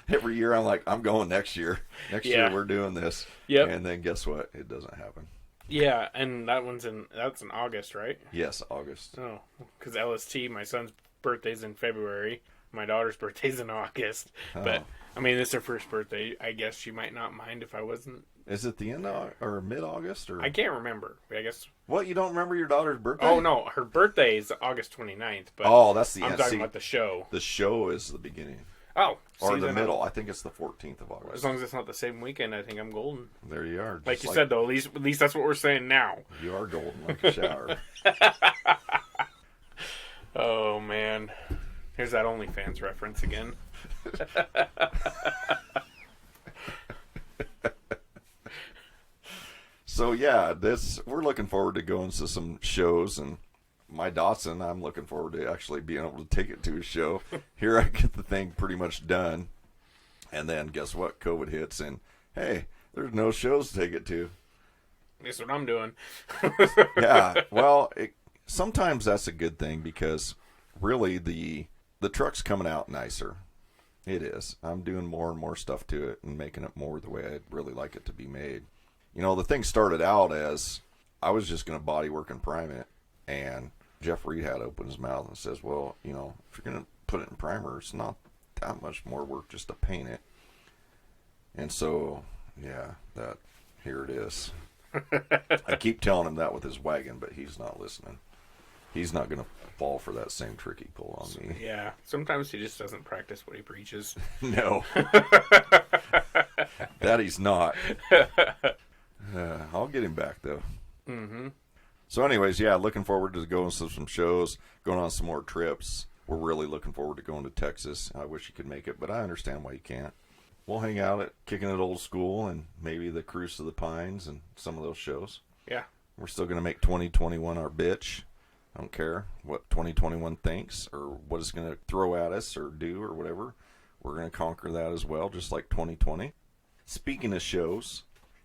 Every year I'm like, I'm going next year. Next year we're doing this. Yep. And then guess what? It doesn't happen. Yeah, and that's in August, right? Yes, August. Oh, because LST, my son's birthday's in February. My daughter's birthday's in August. Oh. But, I mean, it's her first birthday. I guess she might not mind if I wasn't. Is it the end of, or mid-August? Or I can't remember. I guess. What, you don't remember your daughter's birthday? Oh, no. Her birthday is August 29th. But that's the I'm end. talking about the show. The show is the beginning. Oh. Or the middle. I think it's the 14th of August. As long as it's not the same weekend, I think I'm golden. There you are. Like you said, though, at least that's what we're saying now. You are golden like a shower. Oh, man. Here's that OnlyFans reference again. So yeah, we're looking forward to going to some shows, and my Datsun, I'm looking forward to actually being able to take it to a show. Here I get the thing pretty much done, and then guess what? COVID hits, and hey, there's no shows to take it to. That's what I'm doing. Yeah, well, sometimes that's a good thing, because really the truck's coming out nicer. It is. I'm doing more and more stuff to it and making it more the way I'd really like it to be made. The thing started out as I was just going to body work and prime it, and Jeff Reed had opened his mouth and says, well, if you're going to put it in primer, it's not that much more work just to paint it. And so, yeah, here it is. I keep telling him that with his wagon, but he's not listening. He's not going to fall for that same trick he pulled on me. Yeah, sometimes he just doesn't practice what he preaches. No. That he's not. I'll get him back, though. Mm-hmm. So anyways, yeah, looking forward to going to some shows, going on some more trips. We're really looking forward to going to Texas. I wish you could make it, but I understand why you can't. We'll hang out at Kicking It Old School and maybe the Cruise to the Pines and some of those shows. Yeah. We're still going to make 2021 our bitch. I don't care what 2021 thinks or what it's going to throw at us or do or whatever. We're going to conquer that as well, just like 2020. Speaking of shows,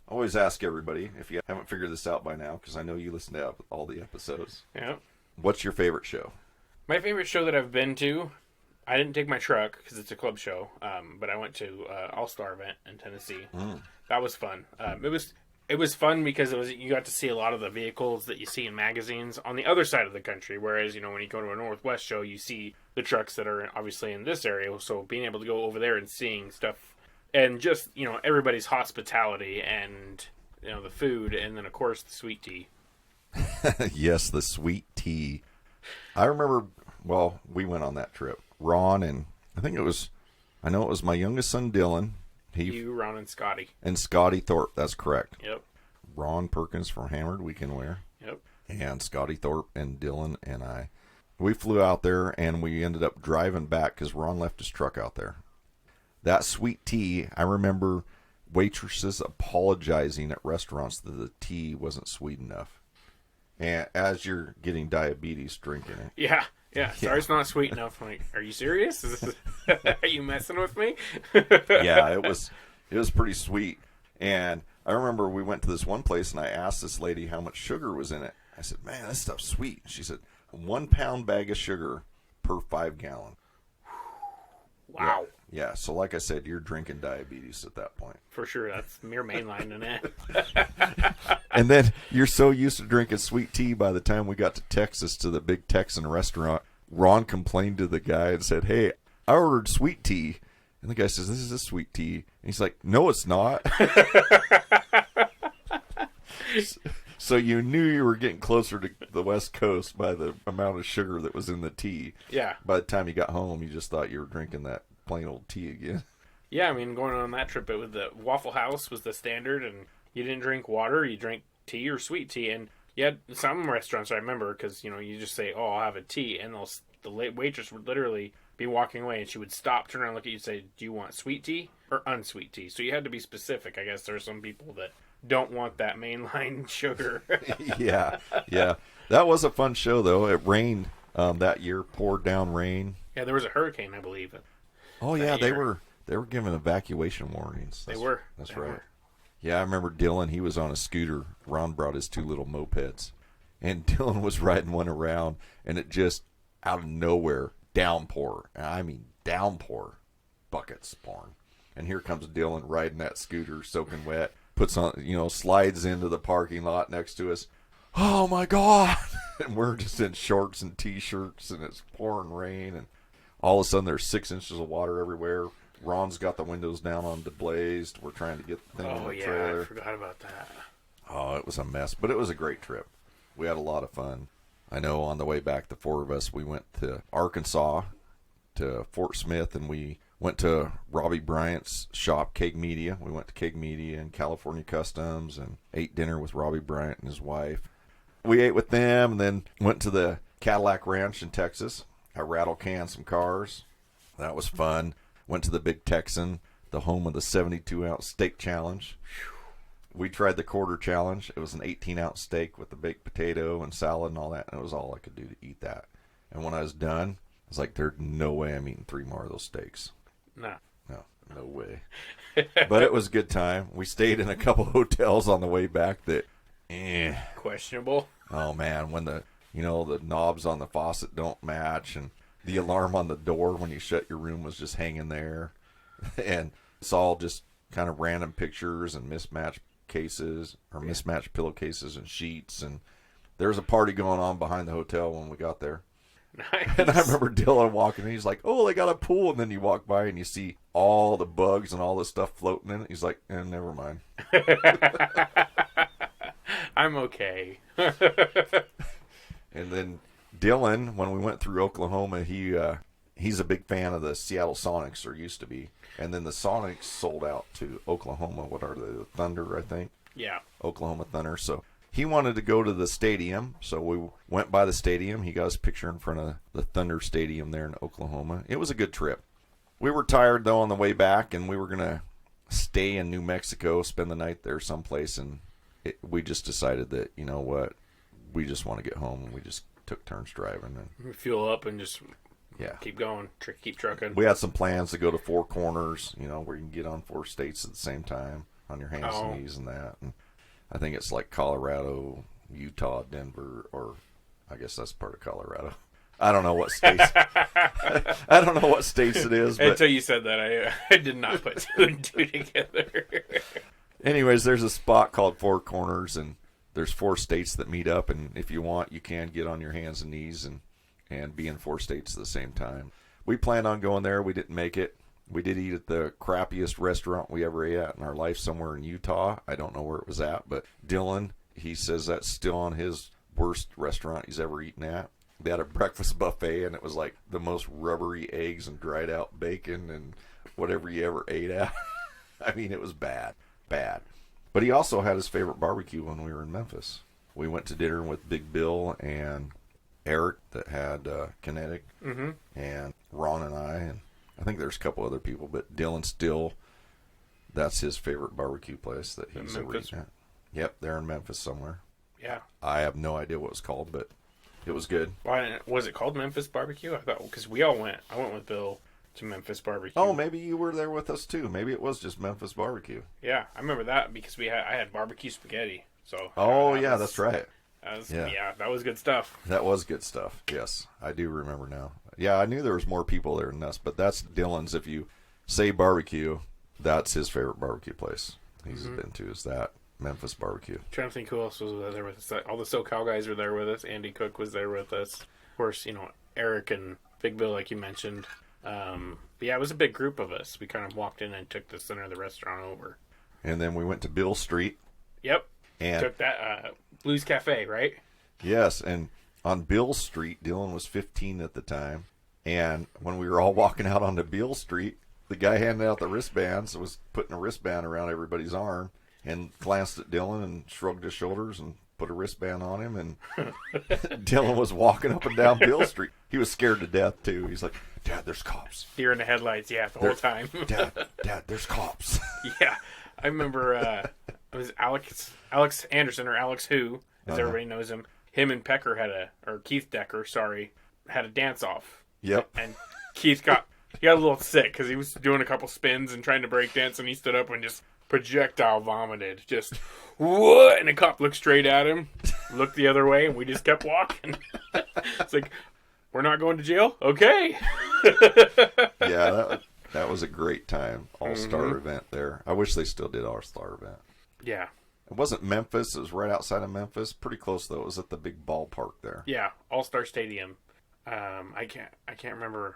I always ask everybody, if you haven't figured this out by now, because I know you listen to all the episodes. Yeah. What's your favorite show? My favorite show that I've been to, I didn't take my truck because it's a club show, but I went to All-Star event in Tennessee. That was fun. It was fun because you got to see a lot of the vehicles that you see in magazines on the other side of the country, whereas, when you go to a Northwest show, you see the trucks that are obviously in this area, so being able to go over there and seeing stuff, and just, everybody's hospitality and, the food, and then, of course, the sweet tea. Yes, the sweet tea. I remember, we went on that trip. Ron and, I know it was my youngest son, Dylan. Ron, and Scotty. And Scotty Thorpe, that's correct. Yep. Ron Perkins from Hammered Weekend Wear. Yep. And Scotty Thorpe and Dylan and I. We flew out there, and we ended up driving back because Ron left his truck out there. That sweet tea, I remember waitresses apologizing at restaurants that the tea wasn't sweet enough. And as you're getting diabetes drinking it. Yeah. Yeah. Sorry, it's not sweet enough. I'm like, are you serious? Are you messing with me? Yeah, it was pretty sweet. And I remember we went to this one place and I asked this lady how much sugar was in it. I said, man, this stuff's sweet. She said, 1 pound bag of sugar per 5 gallon. Wow. Yeah, so like I said, you're drinking diabetes at that point. For sure. That's mere mainline in it. And then you're so used to drinking sweet tea, by the time we got to Texas to the big Texan restaurant, Ron complained to the guy and said, hey, I ordered sweet tea. And the guy says, this is a sweet tea. And he's like, no, it's not. So you knew you were getting closer to the West Coast by the amount of sugar that was in the tea. Yeah. By the time you got home, you just thought you were drinking that plain old tea again. Yeah, I mean, going on that trip, it was the Waffle House was the standard, and you didn't drink water, you drank tea or sweet tea. And you had some restaurants, I remember, because, you just say, oh, I'll have a tea, and the waitress would literally be walking away, and she would stop, turn around, look at you, and say, do you want sweet tea or unsweet tea? So you had to be specific. I guess there are some people that don't want that mainline sugar. Yeah. That was a fun show, though. It rained that year, poured down rain. Yeah, there was a hurricane, I believe. Oh, yeah, they were giving evacuation warnings. They were. That's right. Yeah, I remember Dylan, he was on a scooter. Ron brought his 2 little mopeds. And Dylan was riding one around, and it just, out of nowhere, downpour. I mean, downpour. Buckets pouring. And here comes Dylan riding that scooter, soaking wet. Puts on, slides into the parking lot next to us. Oh, my God. And we're just in shorts and T-shirts, and it's pouring rain. And all of a sudden, there's 6 inches of water everywhere. Ron's got the windows down on deblazed. We're trying to get the thing in the trailer. I forgot about that. Oh, it was a mess, but it was a great trip. We had a lot of fun. I know on the way back, the 4 of us, we went to Arkansas, to Fort Smith, and we went to Robbie Bryant's shop, Keg Media. We went to Keg Media and California Customs and ate dinner with Robbie Bryant and his wife. We ate with them and then went to the Cadillac Ranch in Texas. I rattle canned some cars. That was fun. Went to the Big Texan, the home of the 72-ounce steak challenge. We tried the quarter challenge. It was an 18-ounce steak with the baked potato and salad and all that, and it was all I could do to eat that. And when I was done, I was like, there's no way I'm eating 3 more of those steaks. No way. But it was a good time. We stayed in a couple hotels on the way back that, questionable. Oh, man, when the knobs on the faucet don't match, and the alarm on the door when you shut your room was just hanging there. And it's all just kind of random pictures and mismatched cases or mismatched pillowcases and sheets. And there was a party going on behind the hotel when we got there. Nice. And I remember Dylan walking in. He's like, oh, they got a pool. And then you walk by and you see all the bugs and all this stuff floating in it. He's like, never mind. I'm okay. And then Dylan, when we went through Oklahoma, he's a big fan of the Seattle Sonics, or used to be. And then the Sonics sold out to Oklahoma. What are they? The Thunder, I think. Yeah. Oklahoma Thunder. So he wanted to go to the stadium. So we went by the stadium. He got his picture in front of the Thunder Stadium there in Oklahoma. It was a good trip. We were tired, though, on the way back, and we were going to stay in New Mexico, spend the night there someplace. And we just decided that, you know what, we just want to get home. And we just took turns driving. And fuel up and just keep going, keep trucking. We had some plans to go to 4 Corners, where you can get on 4 states at the same time on your hands and knees and that. And I think it's like Colorado, Utah, Denver, or I guess that's part of Colorado. I don't know what states. I don't know what states it is. But until you said that, I did not put 2 and 2 together. Anyways, there's a spot called 4 Corners, and there's 4 states that meet up. And if you want, you can get on your hands and knees and be in 4 states at the same time. We planned on going there. We didn't make it. We did eat at the crappiest restaurant we ever ate at in our life somewhere in Utah. I don't know where it was at, but Dylan, he says that's still on his worst restaurant he's ever eaten at. They had a breakfast buffet, and it was like the most rubbery eggs and dried out bacon and whatever you ever ate at. I mean, it was bad. But he also had his favorite barbecue when we were in Memphis. We went to dinner with Big Bill and Eric that had Kinetic, and Ron and I think there's a couple other people, but Dylan still, that's his favorite barbecue place that he's ever eaten at. Yep, they're in Memphis somewhere. Yeah. I have no idea what it was called, but it was good. Why was it called Memphis Barbecue? I thought because we all went. I went with Bill to Memphis Barbecue. Oh, maybe you were there with us too. Maybe it was just Memphis Barbecue. Yeah, I remember that because I had barbecue spaghetti. So. Oh yeah, that's right. That was good stuff. That was good stuff. Yes, I do remember now. Yeah, I knew there was more people there than us, but that's Dylan's. If you say barbecue, that's his favorite barbecue place he's been to, is that Memphis Barbecue. Trying to think who else was there with us. All the SoCal guys were there with us. Andy Cook was there with us. Of course, Eric and Big Bill, like you mentioned. But yeah, it was a big group of us. We kind of walked in and took the center of the restaurant over. And then we went to Bill Street. Yep. And took that Blues Cafe, right? Yes, and on Bill Street, Dylan was 15 at the time. And when we were all walking out onto Bill Street, the guy handing out the wristbands was putting a wristband around everybody's arm and glanced at Dylan and shrugged his shoulders and put a wristband on him. And Dylan was walking up and down Bill Street. He was scared to death, too. He's like, Dad, there's cops. Deer in the headlights, yeah, the whole time. Dad, there's cops. Yeah, I remember it was Alex Anderson, or Alex Who, as everybody knows him. Him and Keith Decker, had a dance-off. Yep. And Keith got a little sick because he was doing a couple spins and trying to break dance, and he stood up and just projectile vomited. Just, what? And the cop looked straight at him, looked the other way, and we just kept walking. It's like, we're not going to jail? Okay. Yeah, that was a great time. All-Star event there. I wish they still did All-Star event. Yeah. It wasn't Memphis. It was right outside of Memphis. Pretty close, though. It was at the big ballpark there. Yeah, All-Star Stadium. I can't remember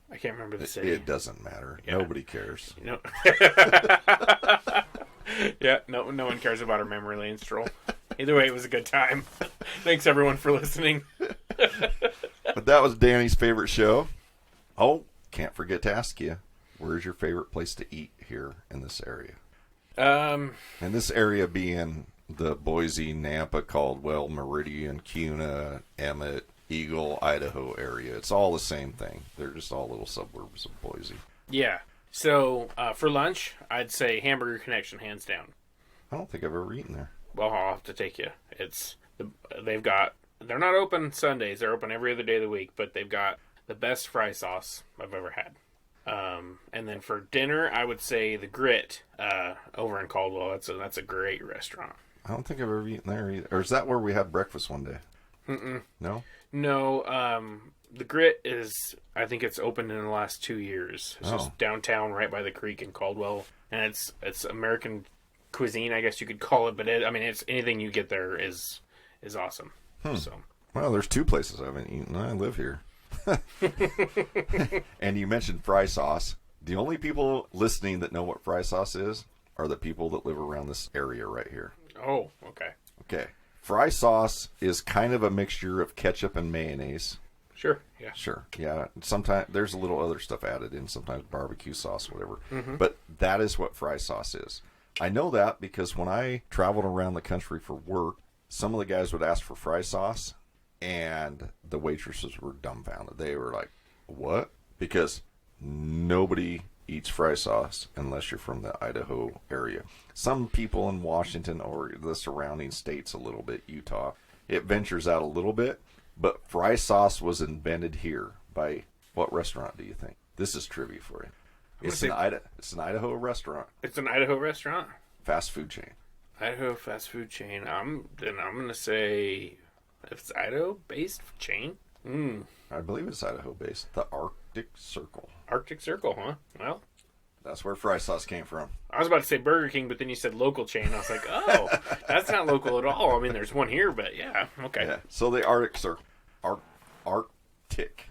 the city. It doesn't matter. Yeah. Nobody cares. Yeah, no one cares about our memory lane stroll. Either way, it was a good time. Thanks, everyone, for listening. But that was Danny's favorite show. Oh, can't forget to ask you, where's your favorite place to eat here in this area? And this area being the Boise, Nampa, Caldwell, Meridian, Kuna, Emmett, Eagle, Idaho area. It's all the same thing. They're just all little suburbs of Boise. Yeah. So, for lunch, I'd say Hamburger Connection, hands down. I don't think I've ever eaten there. Well, I'll have to take you. They're not open Sundays. They're open every other day of the week, but they've got the best fry sauce I've ever had. And then for dinner, I would say the Grit over in Caldwell. That's a great restaurant. I don't think I've ever eaten there either. Or is that where we had breakfast one day? Mm-mm. No? No. The Grit is, I think it's opened in the last 2 years. It's just downtown right by the creek in Caldwell. And it's American cuisine, I guess you could call it. But it's anything you get there is awesome. So. Well, there's two places I haven't eaten. I live here. And you mentioned fry sauce. The only people listening that know what fry sauce is are the people that live around this area right here. Oh, okay. Okay. Fry sauce is kind of a mixture of ketchup and mayonnaise. Sure, yeah. Sure, yeah. Sometimes there's a little other stuff added in, sometimes barbecue sauce, whatever. Mm-hmm. But that is what fry sauce is. I know that because when I traveled around the country for work, some of the guys would ask for fry sauce, and the waitresses were dumbfounded. They were like, what? Because nobody eats fry sauce unless you're from the Idaho area. Some people in Washington or the surrounding states a little bit, Utah, it ventures out a little bit. But fry sauce was invented here by what restaurant do you think? This is trivia for you. It's an Idaho restaurant. It's an Idaho restaurant? Fast food chain. Idaho fast food chain. I'm going to say if it's Idaho-based chain. I believe it's Idaho-based. The Arctic Circle. Arctic Circle, huh? Well, that's where fry sauce came from. I was about to say Burger King, but then you said local chain. I was like, oh, that's not local at all. I mean, there's one here, but yeah, okay. Yeah. So the Arctic Circle. Arctic.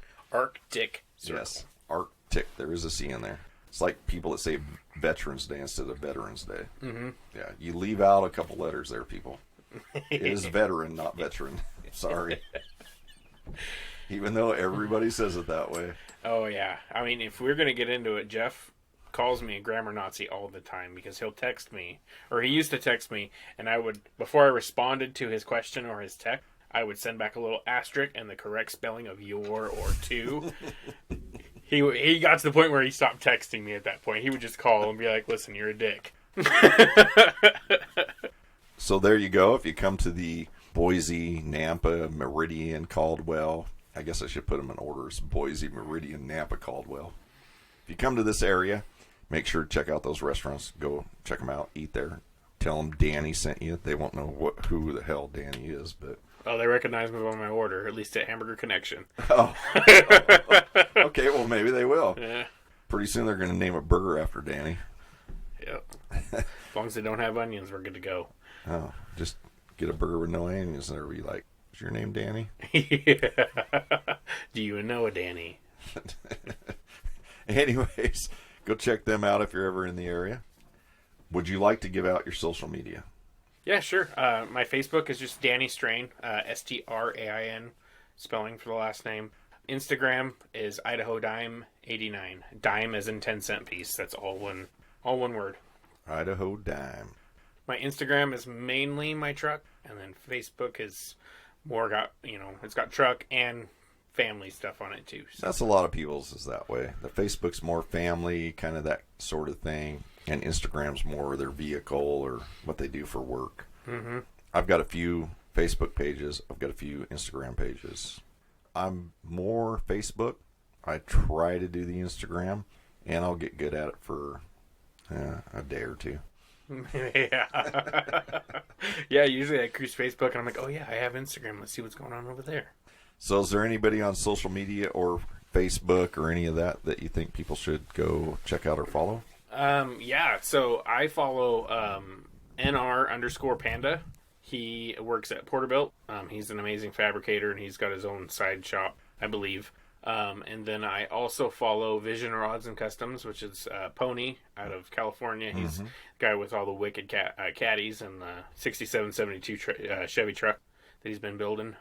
Circle. Yes, Arctic. There is a C in there. It's like people that say Veterans Day instead of Veterans Day. Mm-hmm. Yeah, you leave out a couple letters there, people. It is veteran, not veteran. Sorry. Even though everybody says it that way. Oh, yeah. I mean, if we're going to get into it, Jeff calls me a grammar Nazi all the time because he'll text me, or he used to text me, and I would, before I responded to his question or his text, I would send back a little asterisk and the correct spelling of your or to. He got to the point where he stopped texting me at that point. He would just call and be like, listen, you're a dick. So there you go. If you come to the Boise, Nampa, Meridian, Caldwell. I guess I should put them in order. It's Boise, Meridian, Nampa, Caldwell. If you come to this area, make sure to check out those restaurants. Go check them out. Eat there. Tell them Danny sent you. They won't know who the hell Danny is, but... Oh, they recognize me by my order, at least at Hamburger Connection. Oh. Okay, well, maybe they will. Yeah. Pretty soon they're going to name a burger after Danny. Yep. As long as they don't have onions, we're good to go. Oh, just get a burger with no onions and they'll be like, is your name Danny? Yeah. Do you know a Danny? Anyways, go check them out if you're ever in the area. Would you like to give out your social media? Yeah, sure. My Facebook is just Danny Strain, Strain, spelling for the last name. Instagram is Idaho Dime 89. Dime as in 10-cent piece. That's all one word. Idaho Dime. My Instagram is mainly my truck, and then Facebook is more it's got truck and family stuff on it too. So. That's a lot of people's is that way. The Facebook's more family, kind of that sort of thing, and Instagram's more their vehicle or what they do for work. Mm-hmm. I've got a few Facebook pages. I've got a few Instagram pages. I'm more Facebook. I try to do the Instagram, and I'll get good at it for a day or two. Yeah. Yeah, usually I cruise Facebook, and I'm like, oh yeah, I have Instagram. Let's see what's going on over there. So is there anybody on social media or Facebook or any of that you think people should go check out or follow? Yeah, so I follow NR_Panda. He works at Porterbuilt. He's an amazing fabricator, and he's got his own side shop, I believe. And then I also follow Vision Rods and Customs, which is Pony out of California. He's the guy with all the wicked caddies and the 6772 Chevy truck that he's been building.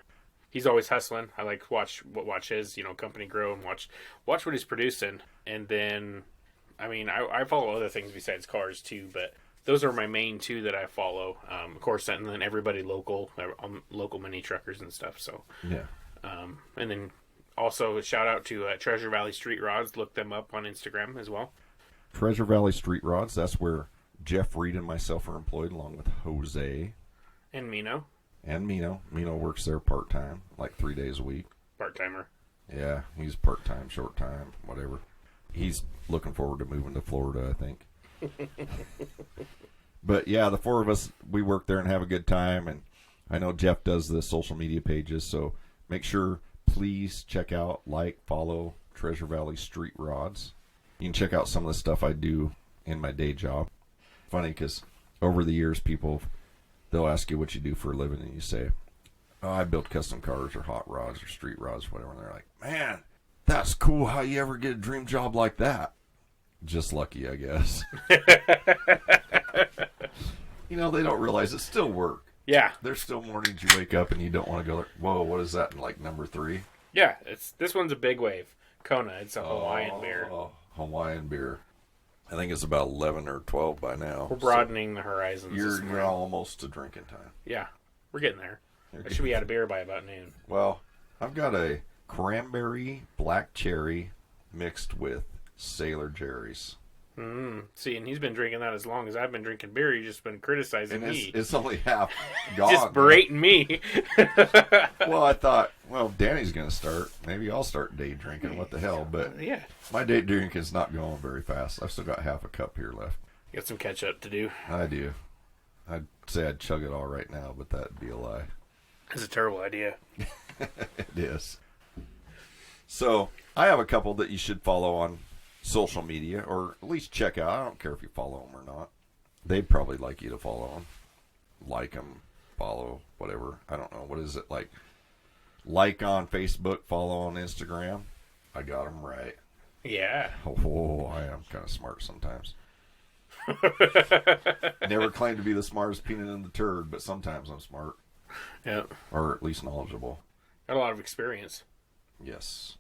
He's always hustling. I like watch his company grow and watch what he's producing. And then, I mean, I follow other things besides cars too, but those are my main two that I follow. Of course, and then everybody local mini truckers and stuff. So yeah, and then. Also, a shout out to Treasure Valley Street Rods. Look them up on Instagram as well. Treasure Valley Street Rods. That's where Jeff Reed and myself are employed, along with Jose. And Mino. And Mino. Mino works there part-time, like 3 days a week. Part-timer. Yeah, he's part-time, short-time, whatever. He's looking forward to moving to Florida, I think. But, yeah, the four of us, we work there and have a good time. And I know Jeff does the social media pages, so make sure... Please check out, follow Treasure Valley Street Rods. You can check out some of the stuff I do in my day job. Funny because over the years, they'll ask you what you do for a living, and you say, oh, I build custom cars or hot rods or street rods, whatever. And they're like, man, that's cool. How you ever get a dream job like that? Just lucky, I guess. They don't realize it's still work. Yeah. There's still mornings you wake up and you don't want to go, whoa, what is that in like number 3? Yeah, this one's a big wave. Kona, it's a Hawaiian beer. Hawaiian beer. I think it's about 11 or 12 by now. We're broadening the horizons. You're almost to drinking time. Yeah, we're getting there. I should be out of beer by about noon. Well, I've got a cranberry black cherry mixed with Sailor Jerry's. See, and he's been drinking that as long as I've been drinking beer. He's just been criticizing me. It's only half gone. Just berating me. Well, I thought, Danny's going to start. Maybe I'll start day drinking. What the hell? But yeah, my day drinking is not going very fast. I've still got half a cup here left. Got some catch up to do. I do. I'd say I'd chug it all right now, but that'd be a lie. That's a terrible idea. It is. So, I have a couple that you should follow on social media, or at least check out. I don't care if you follow them or not. They'd probably like you to follow them. Like them, follow, whatever. I don't know. What is it like? Like on Facebook, follow on Instagram. I got them right. Yeah. Oh, I am kind of smart sometimes. Never claimed to be the smartest peanut in the turd, but sometimes I'm smart. Yeah. Or at least knowledgeable. Got a lot of experience. Yes.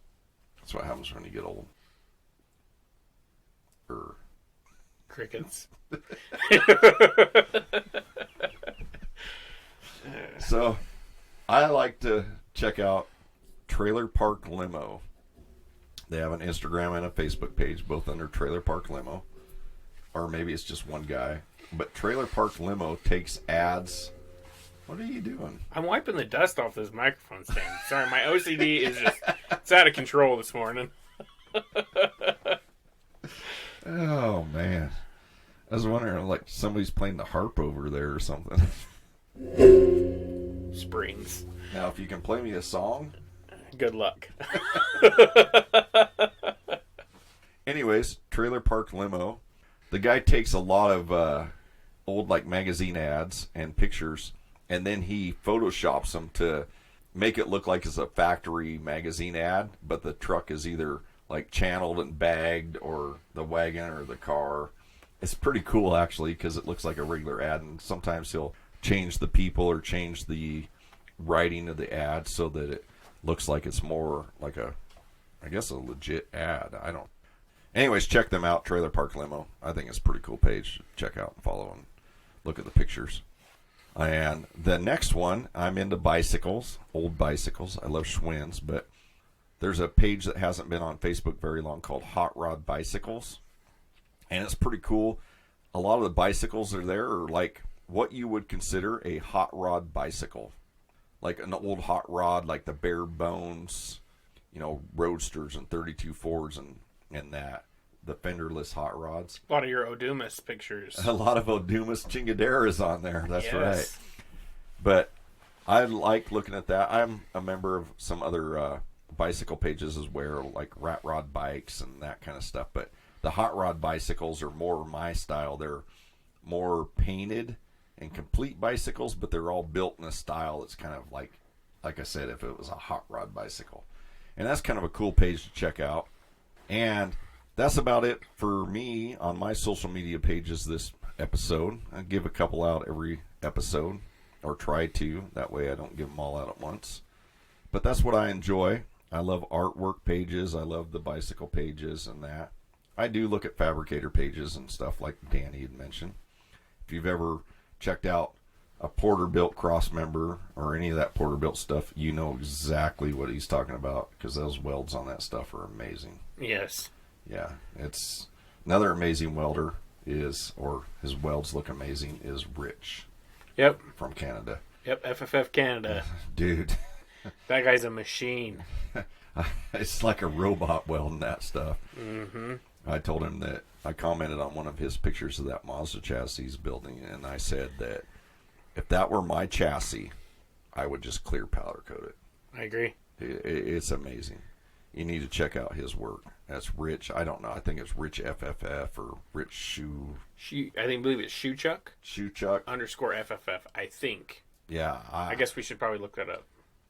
That's what happens when you get old. Crickets. So, I like to check out Trailer Park Limo. They have an Instagram and a Facebook page, both under Trailer Park Limo. Or maybe it's just one guy. But Trailer Park Limo takes ads What are you doing? I'm wiping the dust off this microphone stand. Sorry, my OCD is it's out of control this morning. Oh, man. I was wondering, like, somebody's playing the harp over there or something. Springs. Now, if you can play me a song. Good luck. Anyways, Trailer Park Limo. The guy takes a lot of old, like, magazine ads and pictures, and then he photoshops them to make it look like it's a factory magazine ad, but the truck is either, like, channeled and bagged, or the wagon or the car. It's pretty cool, actually, because it looks like a regular ad, and sometimes he'll change the people or change the writing of the ad so that it looks like it's more like a legit ad. Anyways, check them out, Trailer Park Limo. I think it's a pretty cool page. Check out and follow and look at the pictures. And the next one, I'm into bicycles, old bicycles. I love Schwinn's, but there's a page that hasn't been on Facebook very long called Hot Rod Bicycles. And it's pretty cool. A lot of the bicycles that are there are like what you would consider a hot rod bicycle. Like an old hot rod, like the bare bones, Roadsters and 32 Fords and that. The fenderless hot rods. A lot of your Odumas pictures. A lot of Odumas Chingaderas on there. That's yes. Right. But I like looking at that. I'm a member of some other bicycle pages as well, like Rat Rod Bikes and that kind of stuff. But the hot rod bicycles are more my style. They're more painted and complete bicycles, but they're all built in a style that's kind of like I said, if it was a hot rod bicycle. And that's kind of a cool page to check out. And that's about it for me on my social media pages this episode. I give a couple out every episode, or try to. That way I don't give them all out at once. But that's what I enjoy. I love artwork pages. I love the bicycle pages and that. I do look at fabricator pages and stuff like Danny had mentioned. If you've ever checked out a Porterbuilt cross member or any of that Porterbuilt stuff, you know exactly what he's talking about, because those welds on that stuff are amazing. Yes. Yeah, it's another amazing welder or his welds look amazing, is Rich. Yep. From Canada. Yep, FFF Canada. Dude. That guy's a machine. It's like a robot welding that stuff. Mm-hmm. I told him that I commented on one of his pictures of that Mazda chassis he's building, and I said that if that were my chassis, I would just clear powder coat it. I agree. It's amazing. You need to check out his work. That's Rich. I don't know. I think it's Rich FFF or Rich Shoe. Believe it's Shoechuck. Shoechuck _ FFF. I think. Yeah. I guess we should probably look that up.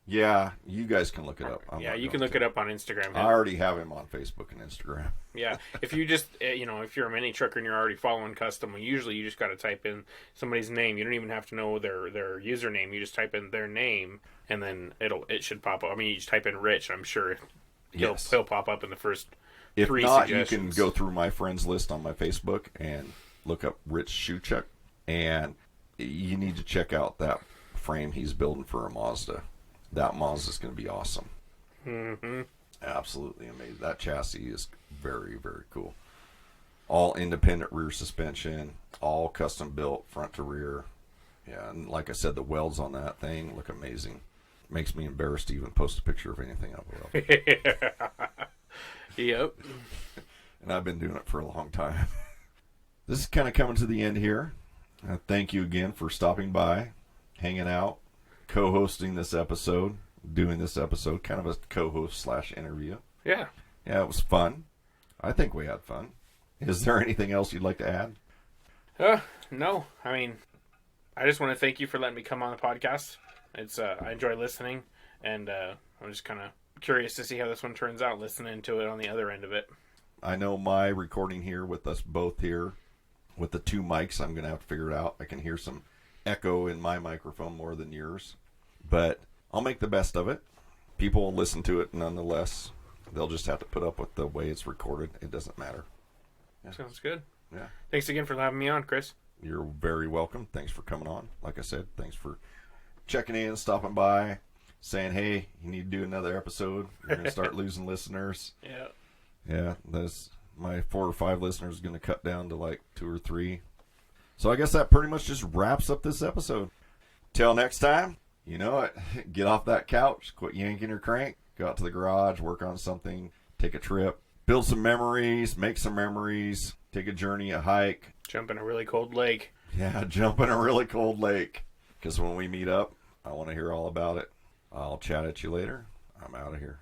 Yeah, you guys can look it up. You can look it up on Instagram. I already have him on Facebook and Instagram. Yeah, if you just, if you're a mini trucker and you're already following custom, usually you just got to type in somebody's name. You don't even have to know their username. You just type in their name, and then it should pop up. I mean, you just type in Rich. I'm sure he'll pop up in the first three suggestions. If not, you can go through my friends list on my Facebook and look up Rich Shoechuck, and you need to check out that frame he's building for a Mazda. That Mazda is going to be awesome. Mm-hmm. Absolutely amazing. That chassis is very, very cool. All independent rear suspension, all custom built front to rear. Yeah, and like I said, the welds on that thing look amazing. Makes me embarrassed to even post a picture of anything I weld. Yep. And I've been doing it for a long time. This is kind of coming to the end here. Thank you again for stopping by, hanging out, co-hosting this episode, doing this episode, kind of a co-host / interview. Yeah. Yeah, it was fun. I think we had fun. Is there anything else you'd like to add? No. I mean, I just want to thank you for letting me come on the podcast. It's I enjoy listening, and I'm just kind of curious to see how this one turns out, listening to it on the other end of it. I know my recording here with us both here, with the two mics, I'm going to have to figure it out. I can hear some echo in my microphone more than yours, but I'll make the best of it. People will listen to it nonetheless. They'll just have to put up with the way it's recorded. It doesn't matter. Yeah. Sounds good. Yeah. Thanks again for having me on, Chris. You're very welcome. Thanks for coming on. Like I said, thanks for checking in, stopping by, saying, hey, you need to do another episode. You're going to start losing listeners. Yeah. Yeah, my 4 or 5 listeners is going to cut down to like 2 or 3. So I guess that pretty much just wraps up this episode. Till next time, you know it. Get off that couch, quit yanking your crank, go out to the garage, work on something, take a trip, build some memories, make some memories, take a journey, a hike. Jump in a really cold lake. Yeah, jump in a really cold lake. Because when we meet up, I want to hear all about it. I'll chat at you later. I'm out of here.